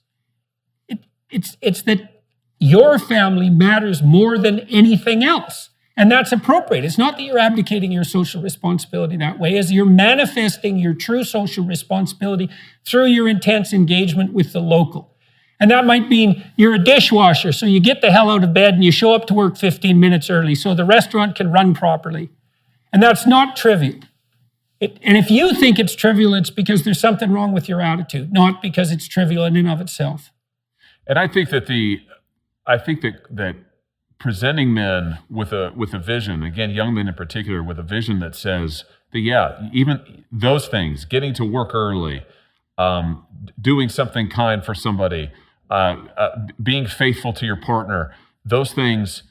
It's that your family matters more than anything else. And that's appropriate. It's not that you're abdicating your social responsibility that way, as you're manifesting your true social responsibility through your intense engagement with the local. And that might mean you're a dishwasher, so you get the hell out of bed and you show up to work 15 minutes early so the restaurant can run properly. And that's not trivial. And if you think it's trivial, it's because there's something wrong with your attitude, not because it's trivial in and of itself. And I think that that presenting men with a vision, again, young men in particular, with a vision that says that, even those things, getting to work early, doing something kind for somebody, being faithful to your partner, those things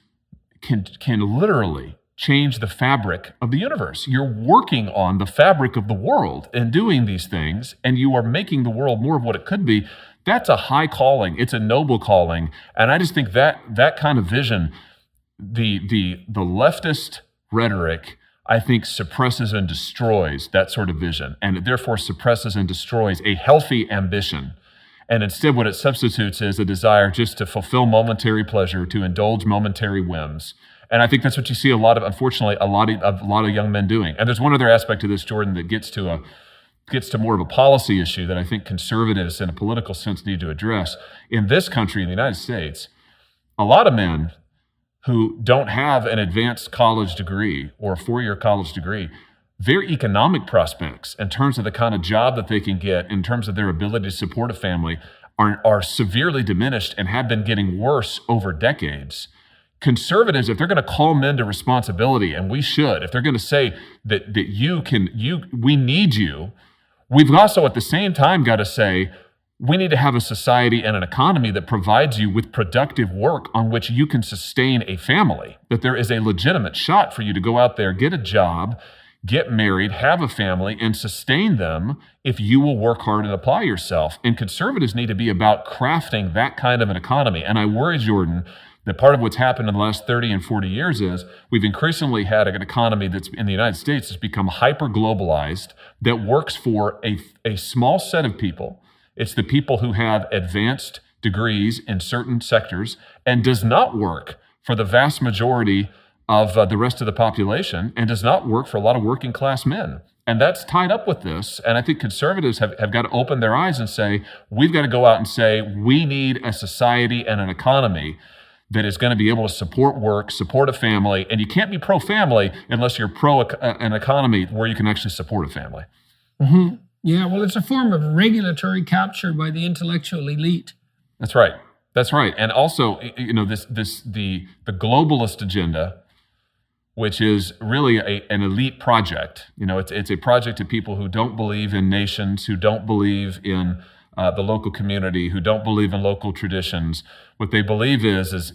can literally change the fabric of the universe. You're working on the fabric of the world and doing these things, and you are making the world more of what it could be. That's a high calling. It's a noble calling. And I just think that kind of vision, the leftist rhetoric, I think suppresses and destroys that sort of vision, and it therefore suppresses and destroys a healthy ambition. And instead what it substitutes is a desire just to fulfill momentary pleasure, to indulge momentary whims. And I think that's what you see unfortunately, a lot of young men doing. And there's one other aspect to this, Jordan, that gets to more of a policy issue that I think conservatives in a political sense need to address. In this country, in the United States, a lot of men who don't have an advanced college degree or a four-year college degree, their economic prospects in terms of the kind of job that they can get, in terms of their ability to support a family, are severely diminished and have been getting worse over decades. Conservatives, if they're going to call men to responsibility, and we should, if they're going to say that we need you, we've also at the same time got to say we need to have a society and an economy that provides you with productive work on which you can sustain a family, that there is a legitimate shot for you to go out there, get a job, get married, have a family, and sustain them if you will work hard and apply yourself. And conservatives need to be about crafting that kind of an economy. And I worry, Jordan, that part of what's happened in the last 30 and 40 years is we've increasingly had an economy that's in the United States has become hyper-globalized, that works for a small set of people. It's the people who have advanced degrees in certain sectors, and does not work for the vast majority of the rest of the population, and does not work for a lot of working class men. And that's tied up with this. And I think conservatives have got to open their eyes and say, we've got to go out and say, we need a society and an economy that is going to be able to support work, support a family. And you can't be pro-family unless you're pro an economy where you can actually support a family. Mm-hmm. Yeah, well, it's a form of regulatory capture by the intellectual elite. That's right. That's right. And also, the globalist agenda, which is really an elite project. It's a project of people who don't believe in nations, who don't believe in the local community, who don't believe in local traditions. What they believe is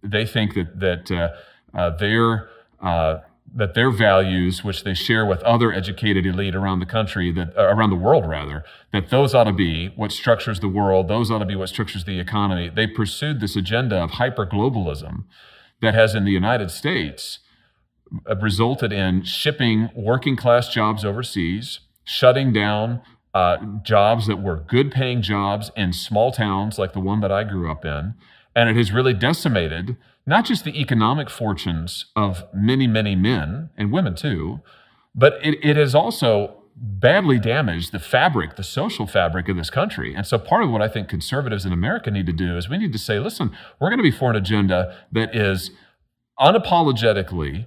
they think that their values, which they share with other educated elite around the country, around the world rather, that those ought to be what structures the world. Those ought to be what structures the economy. They pursued this agenda of hyperglobalism that has in the United States resulted in shipping working class jobs overseas, shutting down jobs that were good paying jobs in small towns like the one that I grew up in. And it has really decimated not just the economic fortunes of many, many men and women too, but it has also badly damaged the social fabric of this country. And so part of what I think conservatives in America need to do is we need to say, listen, we're going to be for an agenda that is unapologetically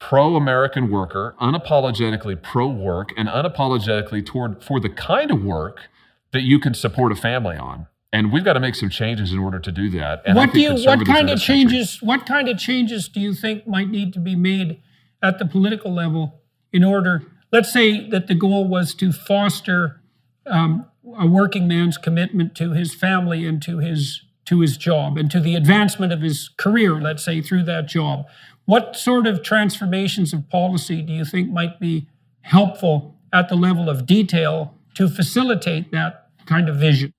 pro-American worker, unapologetically pro-work, and unapologetically for the kind of work that you can support a family on. And we've got to make some changes in order to do that. And what kind of changes do you think might need to be made at the political level in order, let's say that the goal was to foster a working man's commitment to his family and to his job and to the advancement of his career, let's say, through that job. What sort of transformations of policy do you think might be helpful at the level of detail to facilitate that kind of vision?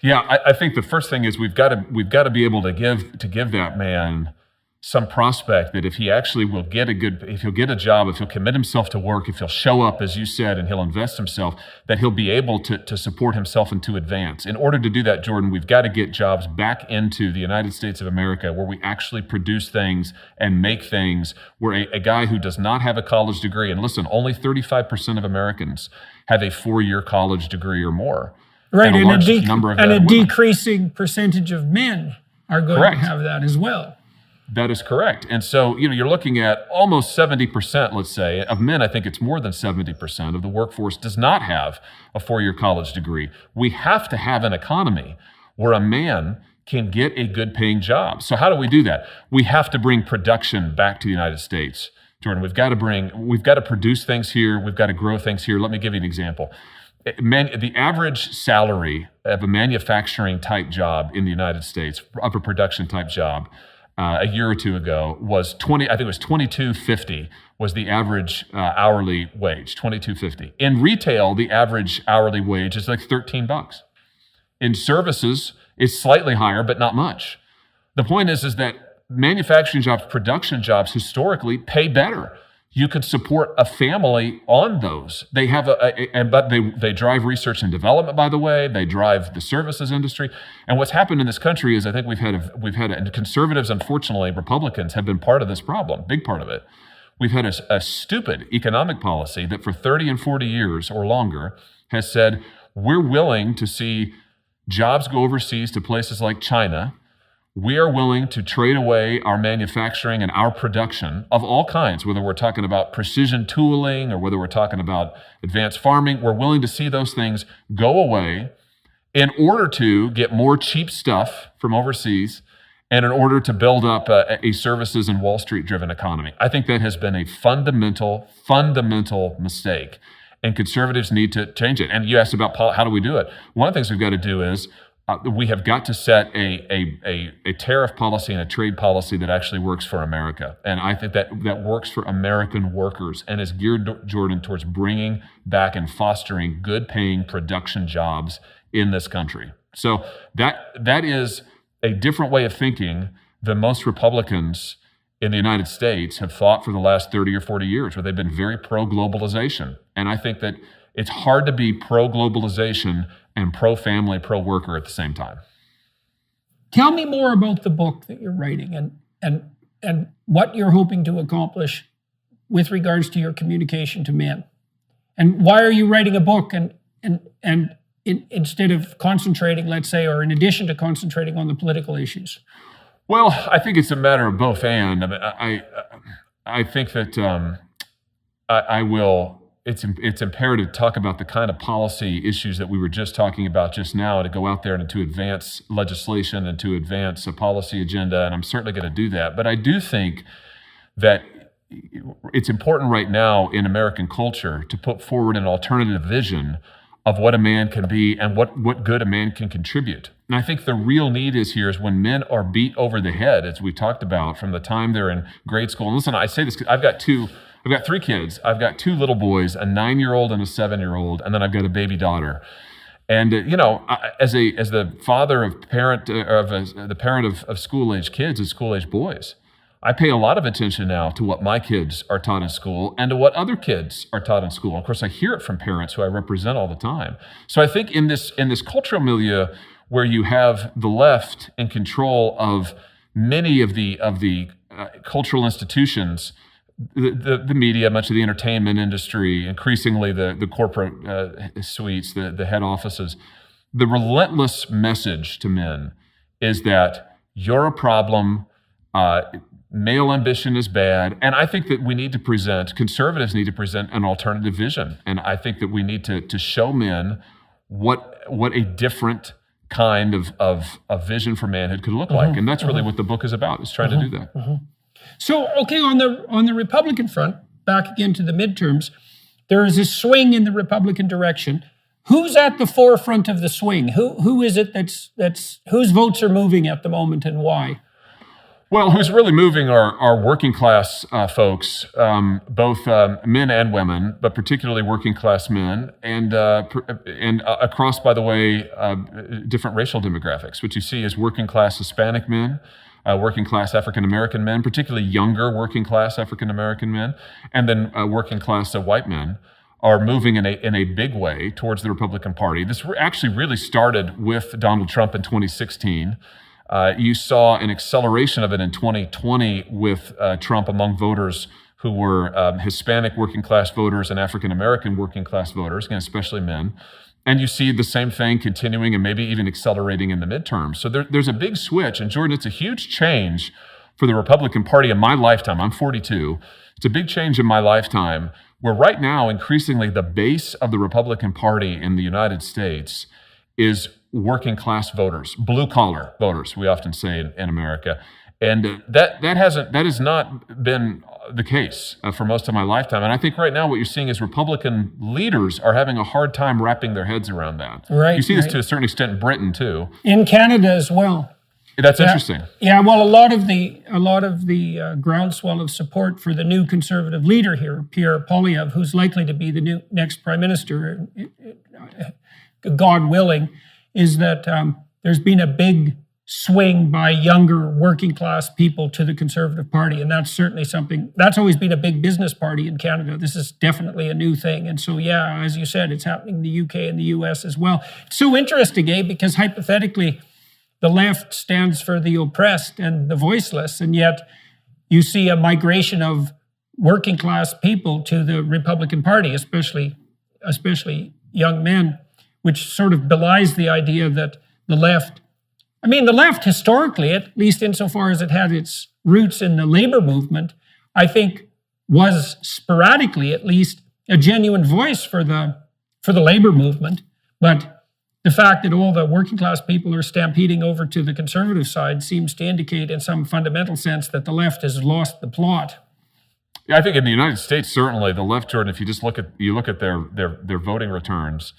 Yeah, I think the first thing is we've got to be able to give that man some prospect that if he actually will if he'll get a job, if he'll commit himself to work, if he'll show up, as you said, and he'll invest himself, that he'll be able to support himself and to advance. In order to do that, Jordan, we've got to get jobs back into the United States of America where we actually produce things and make things, where a guy who does not have a college degree, and listen, only 35% of Americans have a 4-year college degree or more. Right, and a decreasing percentage of men are going to have that as well. That is correct. And so, you're looking at almost 70%, let's say, of men. I think it's more than 70% of the workforce does not have a 4-year college degree. We have to have an economy where a man can get a good paying job. So how do we do that? We have to bring production back to the United States. Jordan, we've got to produce things here. We've got to grow things here. Let me give you an example. The average salary of a manufacturing type job in the United States, of a production type job, a year or two ago was $22.50 was the average hourly wage, $22.50. In retail, the average hourly wage is like $13. In services, it's slightly higher, but not much. The point is that manufacturing jobs, production jobs, historically pay better. You could support a family on those. They have but they drive research and development, by the way. They drive the services industry. And what's happened in this country is I think and conservatives, unfortunately, Republicans have been part of this problem, big part of it. We've had a stupid economic policy that for 30 and 40 years or longer has said, we're willing to see jobs go overseas to places like China. We are willing to trade away our manufacturing and our production of all kinds, whether we're talking about precision tooling or whether we're talking about advanced farming. We're willing to see those things go away in order to get more cheap stuff from overseas and in order to build up a services and Wall Street driven economy. I think that has been a fundamental mistake, and conservatives need to change it. And you asked about how do we do it? One of the things we've got to do is we have got to set a tariff policy and a trade policy that actually works for America. And I think that works for American workers and is geared, Jordan, towards bringing back and fostering good paying production jobs in this country. So that is a different way of thinking than most Republicans in the United States have thought for the last 30 or 40 years, where they've been very pro-globalization. And I think that it's hard to be pro-globalization and pro-family, pro-worker at the same time. Tell me more about the book that you're writing and what you're hoping to accomplish with regards to your communication to men. And why are you writing a book and instead of concentrating, let's say, or in addition to concentrating on the political issues? Well, I think it's a matter of both and. I think that I will it's imperative to talk about the kind of policy issues that we were just talking about just now, to go out there and to advance legislation and to advance a policy agenda, and I'm certainly going to do that. But I do think that it's important right now in American culture to put forward an alternative vision of what a man can be and what good a man can contribute. And I think the real need is when men are beat over the head, as we talked about, from the time they're in grade school. And listen, I say this because I've got 3 kids. I've got 2 little boys, a 9-year-old and a 7-year-old, and then I've got a baby daughter. And as the father of the parent of school-age kids and school-age boys, I pay a lot of attention now to what my kids are taught in school and to what other kids are taught in school. And of course, I hear it from parents who I represent all the time. So I think in this cultural milieu where you have the left in control of many of the cultural institutions, the media, much of the entertainment industry, increasingly the corporate suites, the head offices, the relentless message to men is that you're a problem. Male ambition is bad. And I think that conservatives need to present an alternative vision. And I think that we need to show men what a different kind of vision for manhood could look like. And that's really what the book is about, is trying to do that. So, okay, on the Republican front, back again to the midterms, there is a swing in the Republican direction. Who's at the forefront of the swing? Who is it that's whose votes are moving at the moment and why? Well, who's really moving are working class folks, both men and women, but particularly working class men, and across, by the way, different racial demographics. What you see is working class Hispanic men, working class African American men, particularly younger working class African American men, and then working class white men are moving in a big way towards the Republican Party. This actually really started with Donald Trump in 2016. You saw an acceleration of it in 2020 with Trump among voters who were Hispanic working class voters and African American working class voters, again, especially men. And you see the same thing continuing and maybe even accelerating in the midterms. So there's a big switch. And Jordan, it's a huge change for the Republican Party in my lifetime. I'm 42. It's a big change in my lifetime where right now, increasingly, the base of the Republican Party in the United States is working class voters, blue collar voters, we often say in America. And that has not been the case for most of my lifetime. And I think right now what you're seeing is Republican leaders are having a hard time wrapping their heads around that. Right. You see this to a certain extent in Britain too. In Canada as well. That's interesting. Yeah, well, a lot of the groundswell of support for the new conservative leader here, Pierre Poilievre, who's likely to be the next prime minister, God willing, is that there's been a big swing by younger working class people to the Conservative Party. And that's certainly something, that's always been a big business party in Canada. This is definitely a new thing. And so, yeah, as you said, it's happening in the UK and the US as well. It's so interesting, because hypothetically, the left stands for the oppressed and the voiceless. And yet you see a migration of working class people to the Republican Party, especially young men, which sort of belies the idea that the left historically, at least insofar as it had its roots in the labor movement, I think was sporadically, at least, a genuine voice for the labor movement. But the fact that all the working class people are stampeding over to the conservative side seems to indicate in some fundamental sense that the left has lost the plot. Yeah, I think in the United States, certainly the left, Jordan, if you just look at their voting returns,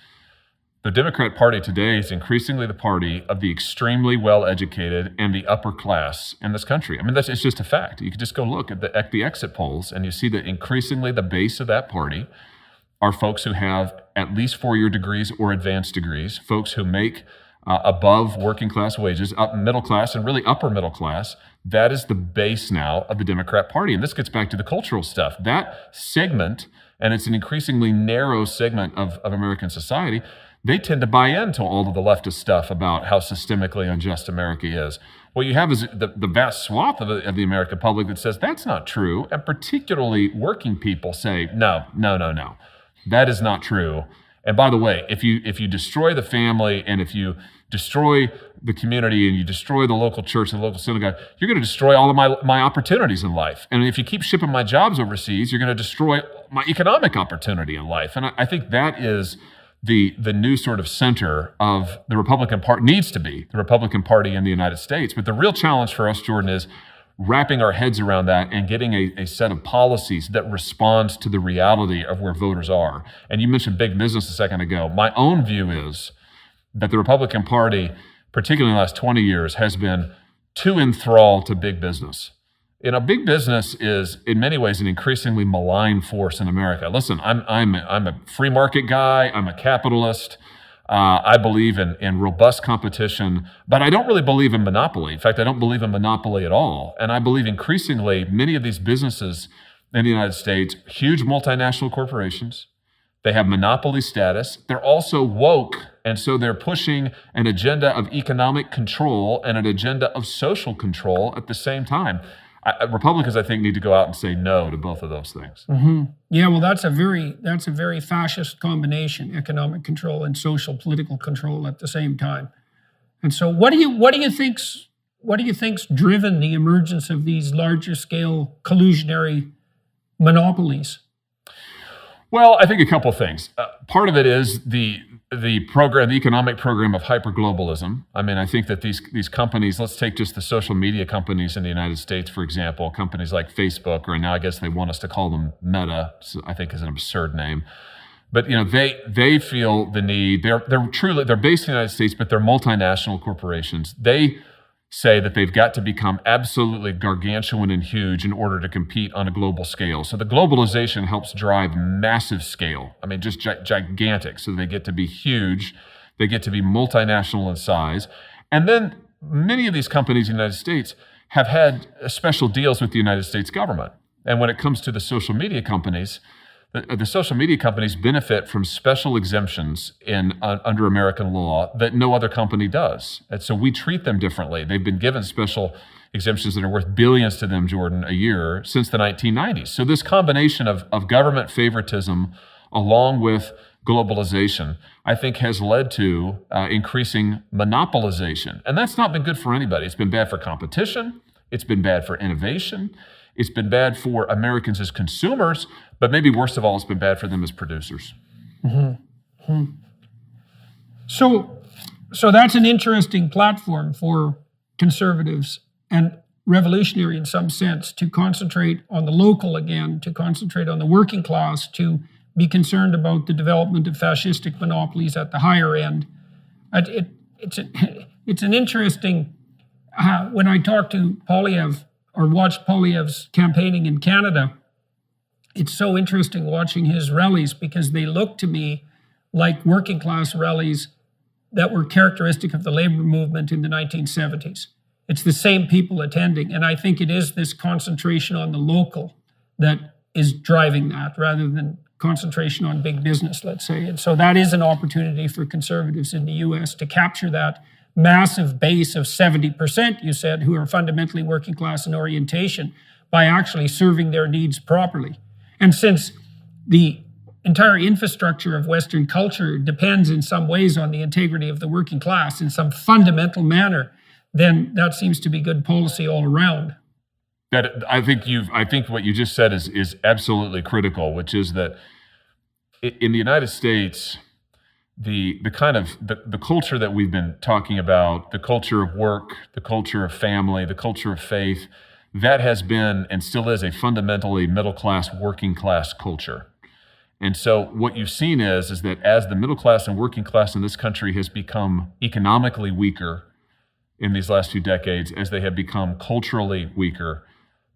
the Democrat Party today is increasingly the party of the extremely well-educated and the upper class in this country. I mean, it's just a fact. You can just go look at the exit polls, and you see that increasingly the base of that party are folks who have at least 4-year degrees or advanced degrees, folks who make above working class wages, up middle class, and really upper middle class. That is the base now of the Democrat Party. And this gets back to the cultural stuff. That segment, and it's an increasingly narrow segment of American society, they tend to buy into all of the leftist stuff about how systemically unjust America is. What you have is the vast swath of the American public that says that's not true, and particularly working people say, no. That is not true. And by the way, if you destroy the family and if you destroy the community and you destroy the local church and the local synagogue, you're going to destroy all of my opportunities in life. And if you keep shipping my jobs overseas, you're going to destroy my economic opportunity in life. And I think that is the new sort of center of the Republican Party, needs to be the Republican Party in the United States. But the real challenge for us, Jordan, is wrapping our heads around that and getting a set of policies that responds to the reality of where voters are. And you mentioned big business a second ago. My own view is that the Republican Party, particularly in the last 20 years, has been too enthralled to big business. Big business is in many ways an increasingly malign force in America. Listen, I'm a free market guy. I'm a capitalist. I believe in robust competition, but I don't really believe in monopoly. In fact, I don't believe in monopoly at all. And I believe increasingly many of these businesses in the United States, huge multinational corporations, they have monopoly status. They're also woke, and so they're pushing an agenda of economic control and an agenda of social control at the same time. Republicans, I think, need to go out and say no to both of those things. Mm-hmm. Yeah, well, that's a very fascist combination: economic control and social political control at the same time. And so, what do you think's driven the emergence of these larger scale collusionary monopolies? Well, I think a couple of things. Part of it is the economic program of hyperglobalism. I mean, I think that these companies, let's take just the social media companies in the United States, for example, companies like Facebook, or now I guess they want us to call them Meta, I think is an absurd name. But they feel the need. They're based in the United States, but they're multinational corporations. They say that they've got to become absolutely gargantuan and huge in order to compete on a global scale. So the globalization helps drive massive scale. I mean, just gigantic. So they get to be huge. They get to be multinational in size. And then many of these companies in the United States have had special deals with the United States government. And when it comes to the social media companies, the social media companies benefit from special exemptions under American law that no other company does. And so we treat them differently. They've been given special exemptions that are worth billions to them, Jordan, a year since the 1990s. So this combination of government favoritism along with globalization, I think, has led to increasing monopolization. And that's not been good for anybody. It's been bad for competition. It's been bad for innovation. It's been bad for Americans as consumers, but maybe worst of all, it's been bad for them as producers. Mm-hmm. Mm-hmm. So that's an interesting platform for conservatives and revolutionary in some sense to concentrate on the local again, to concentrate on the working class, to be concerned about the development of fascistic monopolies at the higher end. It's an interesting, when I talk to Poilievre, or watched Poilievre's campaigning in Canada, it's so interesting watching his rallies because they look to me like working class rallies that were characteristic of the labor movement in the 1970s. It's the same people attending, and I think it is this concentration on the local that is driving that rather than concentration on big business, let's say. And so that is an opportunity for conservatives in the US to capture that massive base of 70%, you said, who are fundamentally working class in orientation by actually serving their needs properly. And since the entire infrastructure of Western culture depends in some ways on the integrity of the working class in some fundamental manner, then that seems to be good policy all around. I think what you just said is absolutely critical, which is that in the United States, the culture that we've been talking about, the culture of work, the culture of family, the culture of faith, that has been and still is a fundamentally middle-class, working-class culture. And so what you've seen is that as the middle class and working class in this country has become economically weaker in these last few decades, as they have become culturally weaker,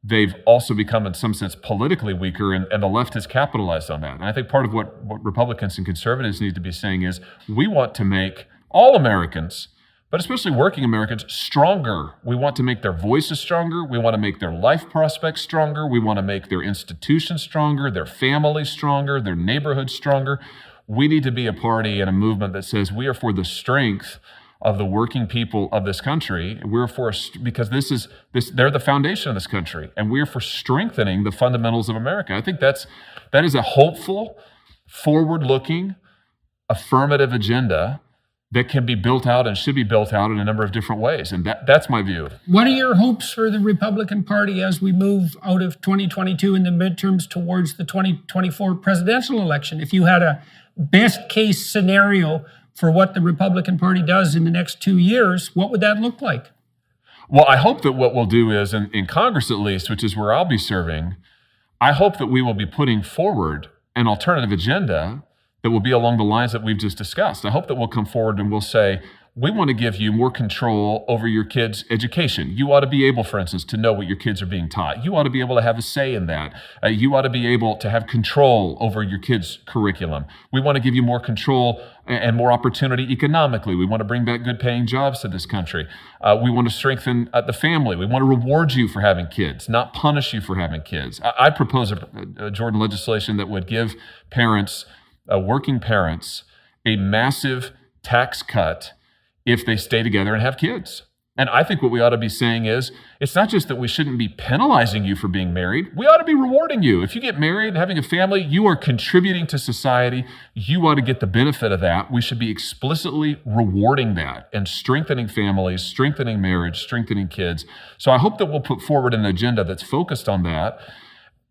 they've also become, in some sense, politically weaker, and the left has capitalized on that. And I think part of what Republicans and conservatives need to be saying is we want to make all Americans, but especially working Americans, stronger. We want to make their voices stronger. We want to make their life prospects stronger. We want to make their institutions stronger, their families stronger, their neighborhoods stronger. We need to be a party and a movement that says we are for the strength of the working people of this country. We're for, because they're the foundation of this country, and we're for strengthening the fundamentals of America. I think that is a hopeful, forward-looking, affirmative agenda that can be built out and should be built out in a number of different ways. And that's my view. What are your hopes for the Republican Party as we move out of 2022 in the midterms towards the 2024 presidential election? If you had a best case scenario for what the Republican Party does in the next 2 years, what would that look like? Well, I hope that what we'll do is, in Congress at least, which is where I'll be serving, I hope that we will be putting forward an alternative agenda that will be along the lines that we've just discussed. I hope that we'll come forward and we'll say, we want to give you more control over your kids' education. You ought to be able, for instance, to know what your kids are being taught. You ought to be able to have a say in that. You ought to be able to have control over your kids' curriculum. We want to give you more control and more opportunity economically. We want to bring back good paying jobs to this country. We want to strengthen the family. We want to reward you for having kids, not punish you for having kids. I propose a Jordan legislation that would give parents, working parents, a massive tax cut if they stay together and have kids. And I think what we ought to be saying is, it's not just that we shouldn't be penalizing you for being married. We ought to be rewarding you. If you get married and having a family, you are contributing to society. You ought to get the benefit of that. We should be explicitly rewarding that and strengthening families, strengthening marriage, strengthening kids. So I hope that we'll put forward an agenda that's focused on that.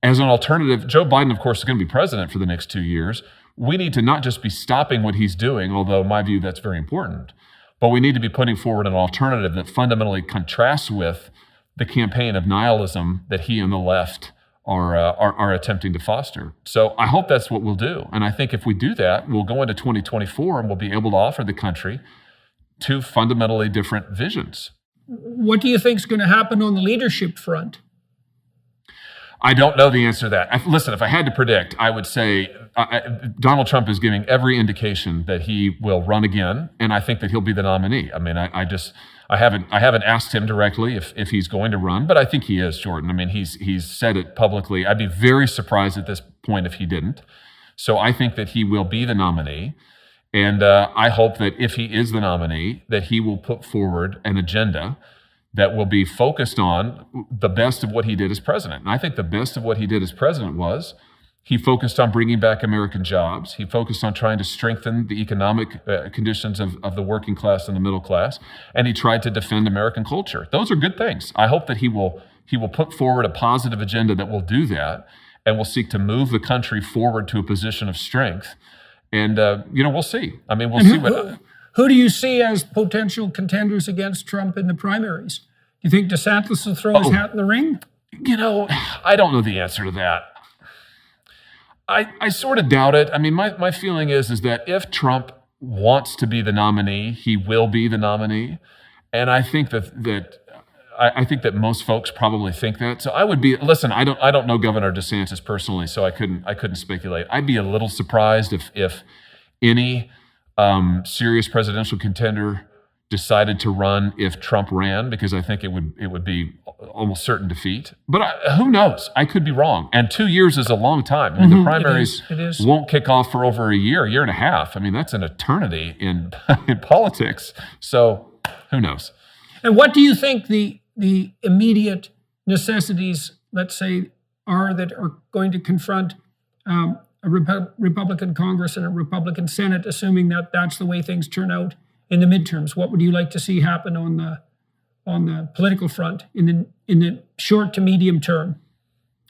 As an alternative, Joe Biden, of course, is going to be president for the next 2 years. We need to not just be stopping what he's doing, although in my view, that's very important, but we need to be putting forward an alternative that fundamentally contrasts with the campaign of nihilism that he and the left are attempting to foster. So I hope that's what we'll do. And I think if we do that, we'll go into 2024 and we'll be able to offer the country two fundamentally different visions. What do you think is going to happen on the leadership front? I don't know the answer to that. Listen, if I had to predict, I would say Donald Trump is giving every indication that he will run again, and I think that he'll be the nominee. I mean, I haven't asked him directly if he's going to run, but I think he is, Jordan. I mean, he's said it publicly. I'd be very surprised at this point if he didn't. So I think that he will be the nominee, and I hope that if he is the nominee, that he will put forward an agenda that will be focused on the best of what he did as president. And I think the best of what he did as president was he focused on bringing back American jobs. He focused on trying to strengthen the economic conditions of the working class and the middle class. And he tried to defend American culture. Those are good things. I hope that he will put forward a positive agenda that will do that and will seek to move the country forward to a position of strength. And, we'll see. I mean, we'll see what... Who do you see as potential contenders against Trump in the primaries? Do you think DeSantis will throw his hat in the ring? I don't know the answer to that. I sort of doubt it. I mean, my feeling is that if Trump wants to be the nominee, he will be the nominee. And I think that most folks probably think that. So I would be, listen, I don't know Governor DeSantis personally, so I couldn't speculate. I'd be a little surprised if any serious presidential contender decided to run if Trump ran, because I think it would be almost certain defeat. But who knows? I could be wrong. And 2 years is a long time. I mean, the primaries it is. Won't kick off for over a year and a half. I mean, that's an eternity in politics. So who knows? And what do you think the immediate necessities, let's say, are that are going to confront a Republican Congress and a Republican Senate, assuming that that's the way things turn out in the midterms? What would you like to see happen on the political front in the short to medium term?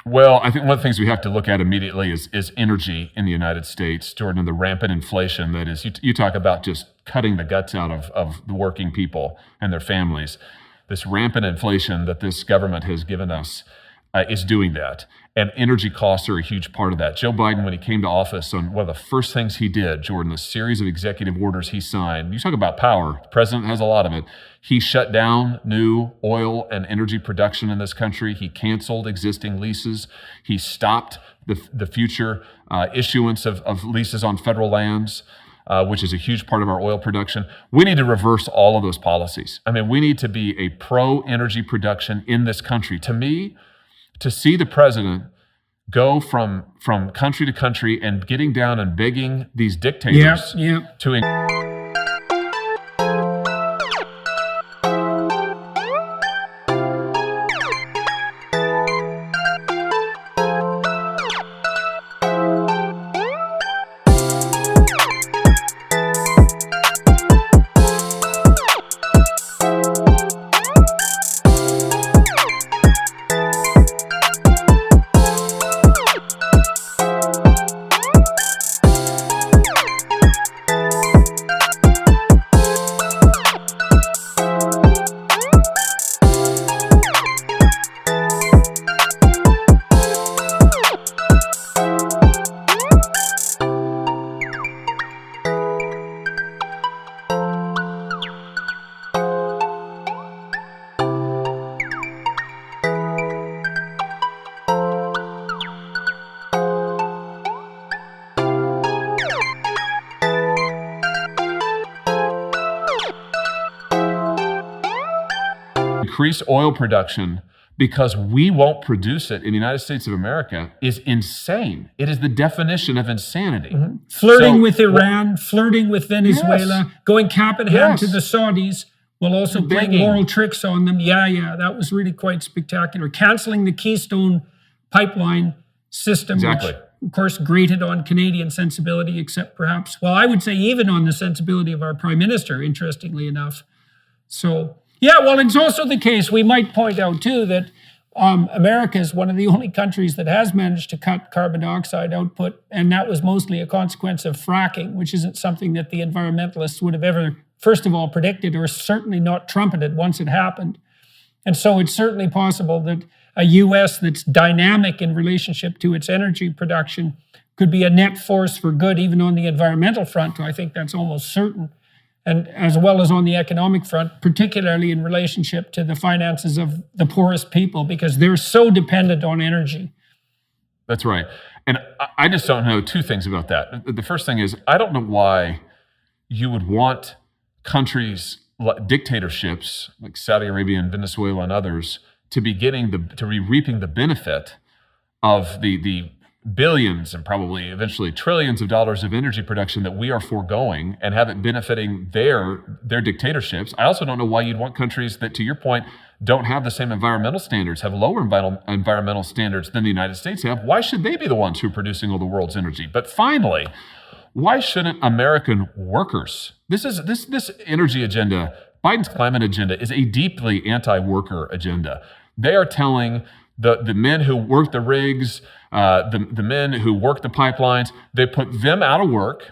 Well, I think one of the things we have to look at immediately is energy in the United States, Jordan, and the rampant inflation that is. You talk about just cutting the guts out of the working people and their families. This rampant inflation that this government has given us is doing that. And energy costs are a huge part of that. Joe Biden, when he came to office, one of the first things he did, Jordan, the series of executive orders he signed, you talk about power, the president has a lot of it. He shut down new oil and energy production in this country. He canceled existing leases. He stopped the future issuance of leases on federal lands, which is a huge part of our oil production. We need to reverse all of those policies. I mean, we need to be a pro-energy production in this country. To me, to see the president go from country to country and getting down and begging these dictators to increase oil production because we won't produce it in the United States of America is insane. It is the definition of insanity. Flirting with Iran, flirting with Venezuela, going cap in hand to the Saudis, while also playing moral tricks on them. Yeah, that was really quite spectacular. Canceling the Keystone pipeline system, which, of course, grated on Canadian sensibility, except perhaps, well, I would say even on the sensibility of our Prime Minister, interestingly enough. So, yeah, well, it's also the case, we might point out, too, that America is one of the only countries that has managed to cut carbon dioxide output, and that was mostly a consequence of fracking, which isn't something that the environmentalists would have ever, first of all, predicted or certainly not trumpeted once it happened. And so it's certainly possible that a U.S. that's dynamic in relationship to its energy production could be a net force for good, even on the environmental front. I think that's almost certain. And as well as on the economic front, particularly in relationship to the finances of the poorest people, because they're so dependent on energy. That's right. And I just don't know two things about that. The first thing is, I don't know why you would want countries, dictatorships like Saudi Arabia and Venezuela and others, to be reaping the benefit of the billions and probably eventually trillions of dollars of energy production that we are foregoing and have it benefiting their dictatorships. I also don't know why you'd want countries that, to your point, don't have the same environmental standards, have lower environmental standards than the United States have. Why should they be the ones who are producing all the world's energy? But finally, why shouldn't American workers? This energy agenda, Biden's climate agenda, is a deeply anti-worker agenda. They are telling the men who work the rigs, the men who work the pipelines, they put them out of work.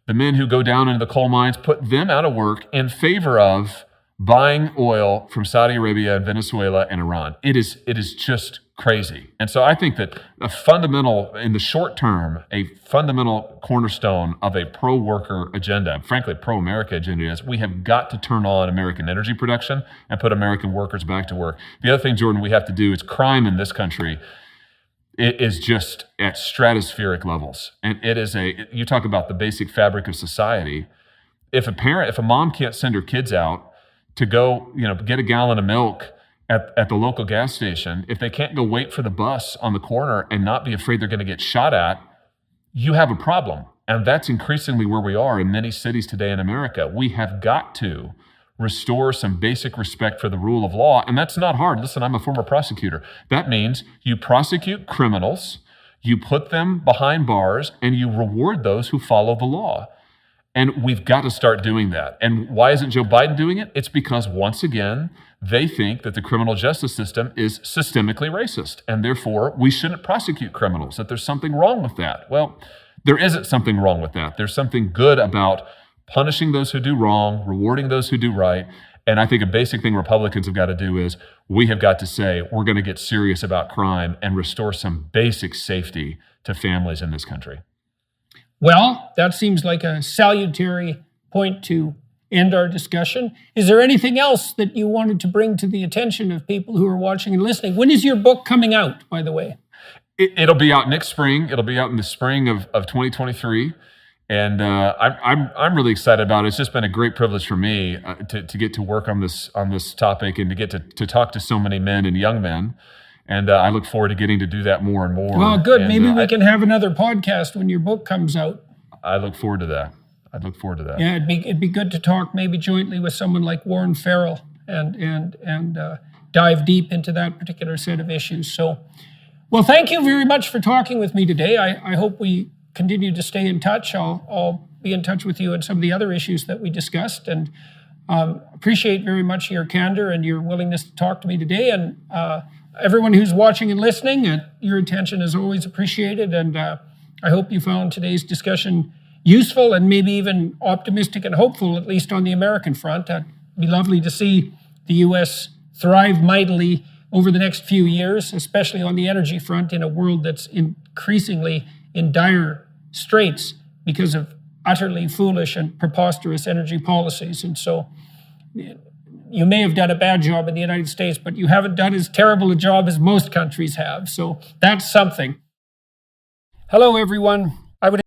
The men who go down into the coal mines, put them out of work in favor of buying oil from Saudi Arabia and Venezuela and Iran. It is just crazy. And so I think that in the short term, a fundamental cornerstone of a pro-worker agenda, frankly, pro-America agenda, is we have got to turn on American energy production and put American workers back to work. The other thing, Jordan, we have to do is crime in this country. It is just at stratospheric levels. And you talk about the basic fabric of society. If a mom can't send her kids out to go, get a gallon of milk at the local gas station, if they can't go wait for the bus on the corner and not be afraid they're going to get shot at, you have a problem. And that's increasingly where we are in many cities today in America. We have got to restore some basic respect for the rule of law. And that's not hard. Listen, I'm a former prosecutor. That means you prosecute criminals, you put them behind bars, and you reward those who follow the law. And we've got to start doing that. And why isn't Joe Biden doing it? It's because, once again, they think that the criminal justice system is systemically racist, and therefore we shouldn't prosecute criminals, that there's something wrong with that. Well, there isn't something wrong with that. There's something good about punishing those who do wrong, rewarding those who do right. And I think a basic thing Republicans have got to do is we have got to say we're going to get serious about crime and restore some basic safety to families in this country. Well, that seems like a salutary point to end our discussion. Is there anything else that you wanted to bring to the attention of people who are watching and listening? When is your book coming out, by the way? It'll be out next spring. It'll be out in the spring of 2023. And I'm really excited about it. It's just been a great privilege for me to get to work on this topic and to get to talk to so many men and young men. And I look forward to getting to do that more and more. Well, good. Maybe we can have another podcast when your book comes out. I look forward to that. Yeah, it'd be good to talk maybe jointly with someone like Warren Farrell and dive deep into that particular set of issues. So, well, thank you very much for talking with me today. I hope we continue to stay in touch. I'll be in touch with you on some of the other issues that we discussed, and appreciate very much your candor and your willingness to talk to me today. And everyone who's watching and listening, your attention is always appreciated. And I hope you found today's discussion useful and maybe even optimistic and hopeful, at least on the American front. It'd be lovely to see the U.S. thrive mightily over the next few years, especially on the energy front in a world that's increasingly in dire straits because of utterly foolish and preposterous energy policies. And so you may have done a bad job in the United States, but you haven't done as terrible a job as most countries have. So that's something. Hello, everyone.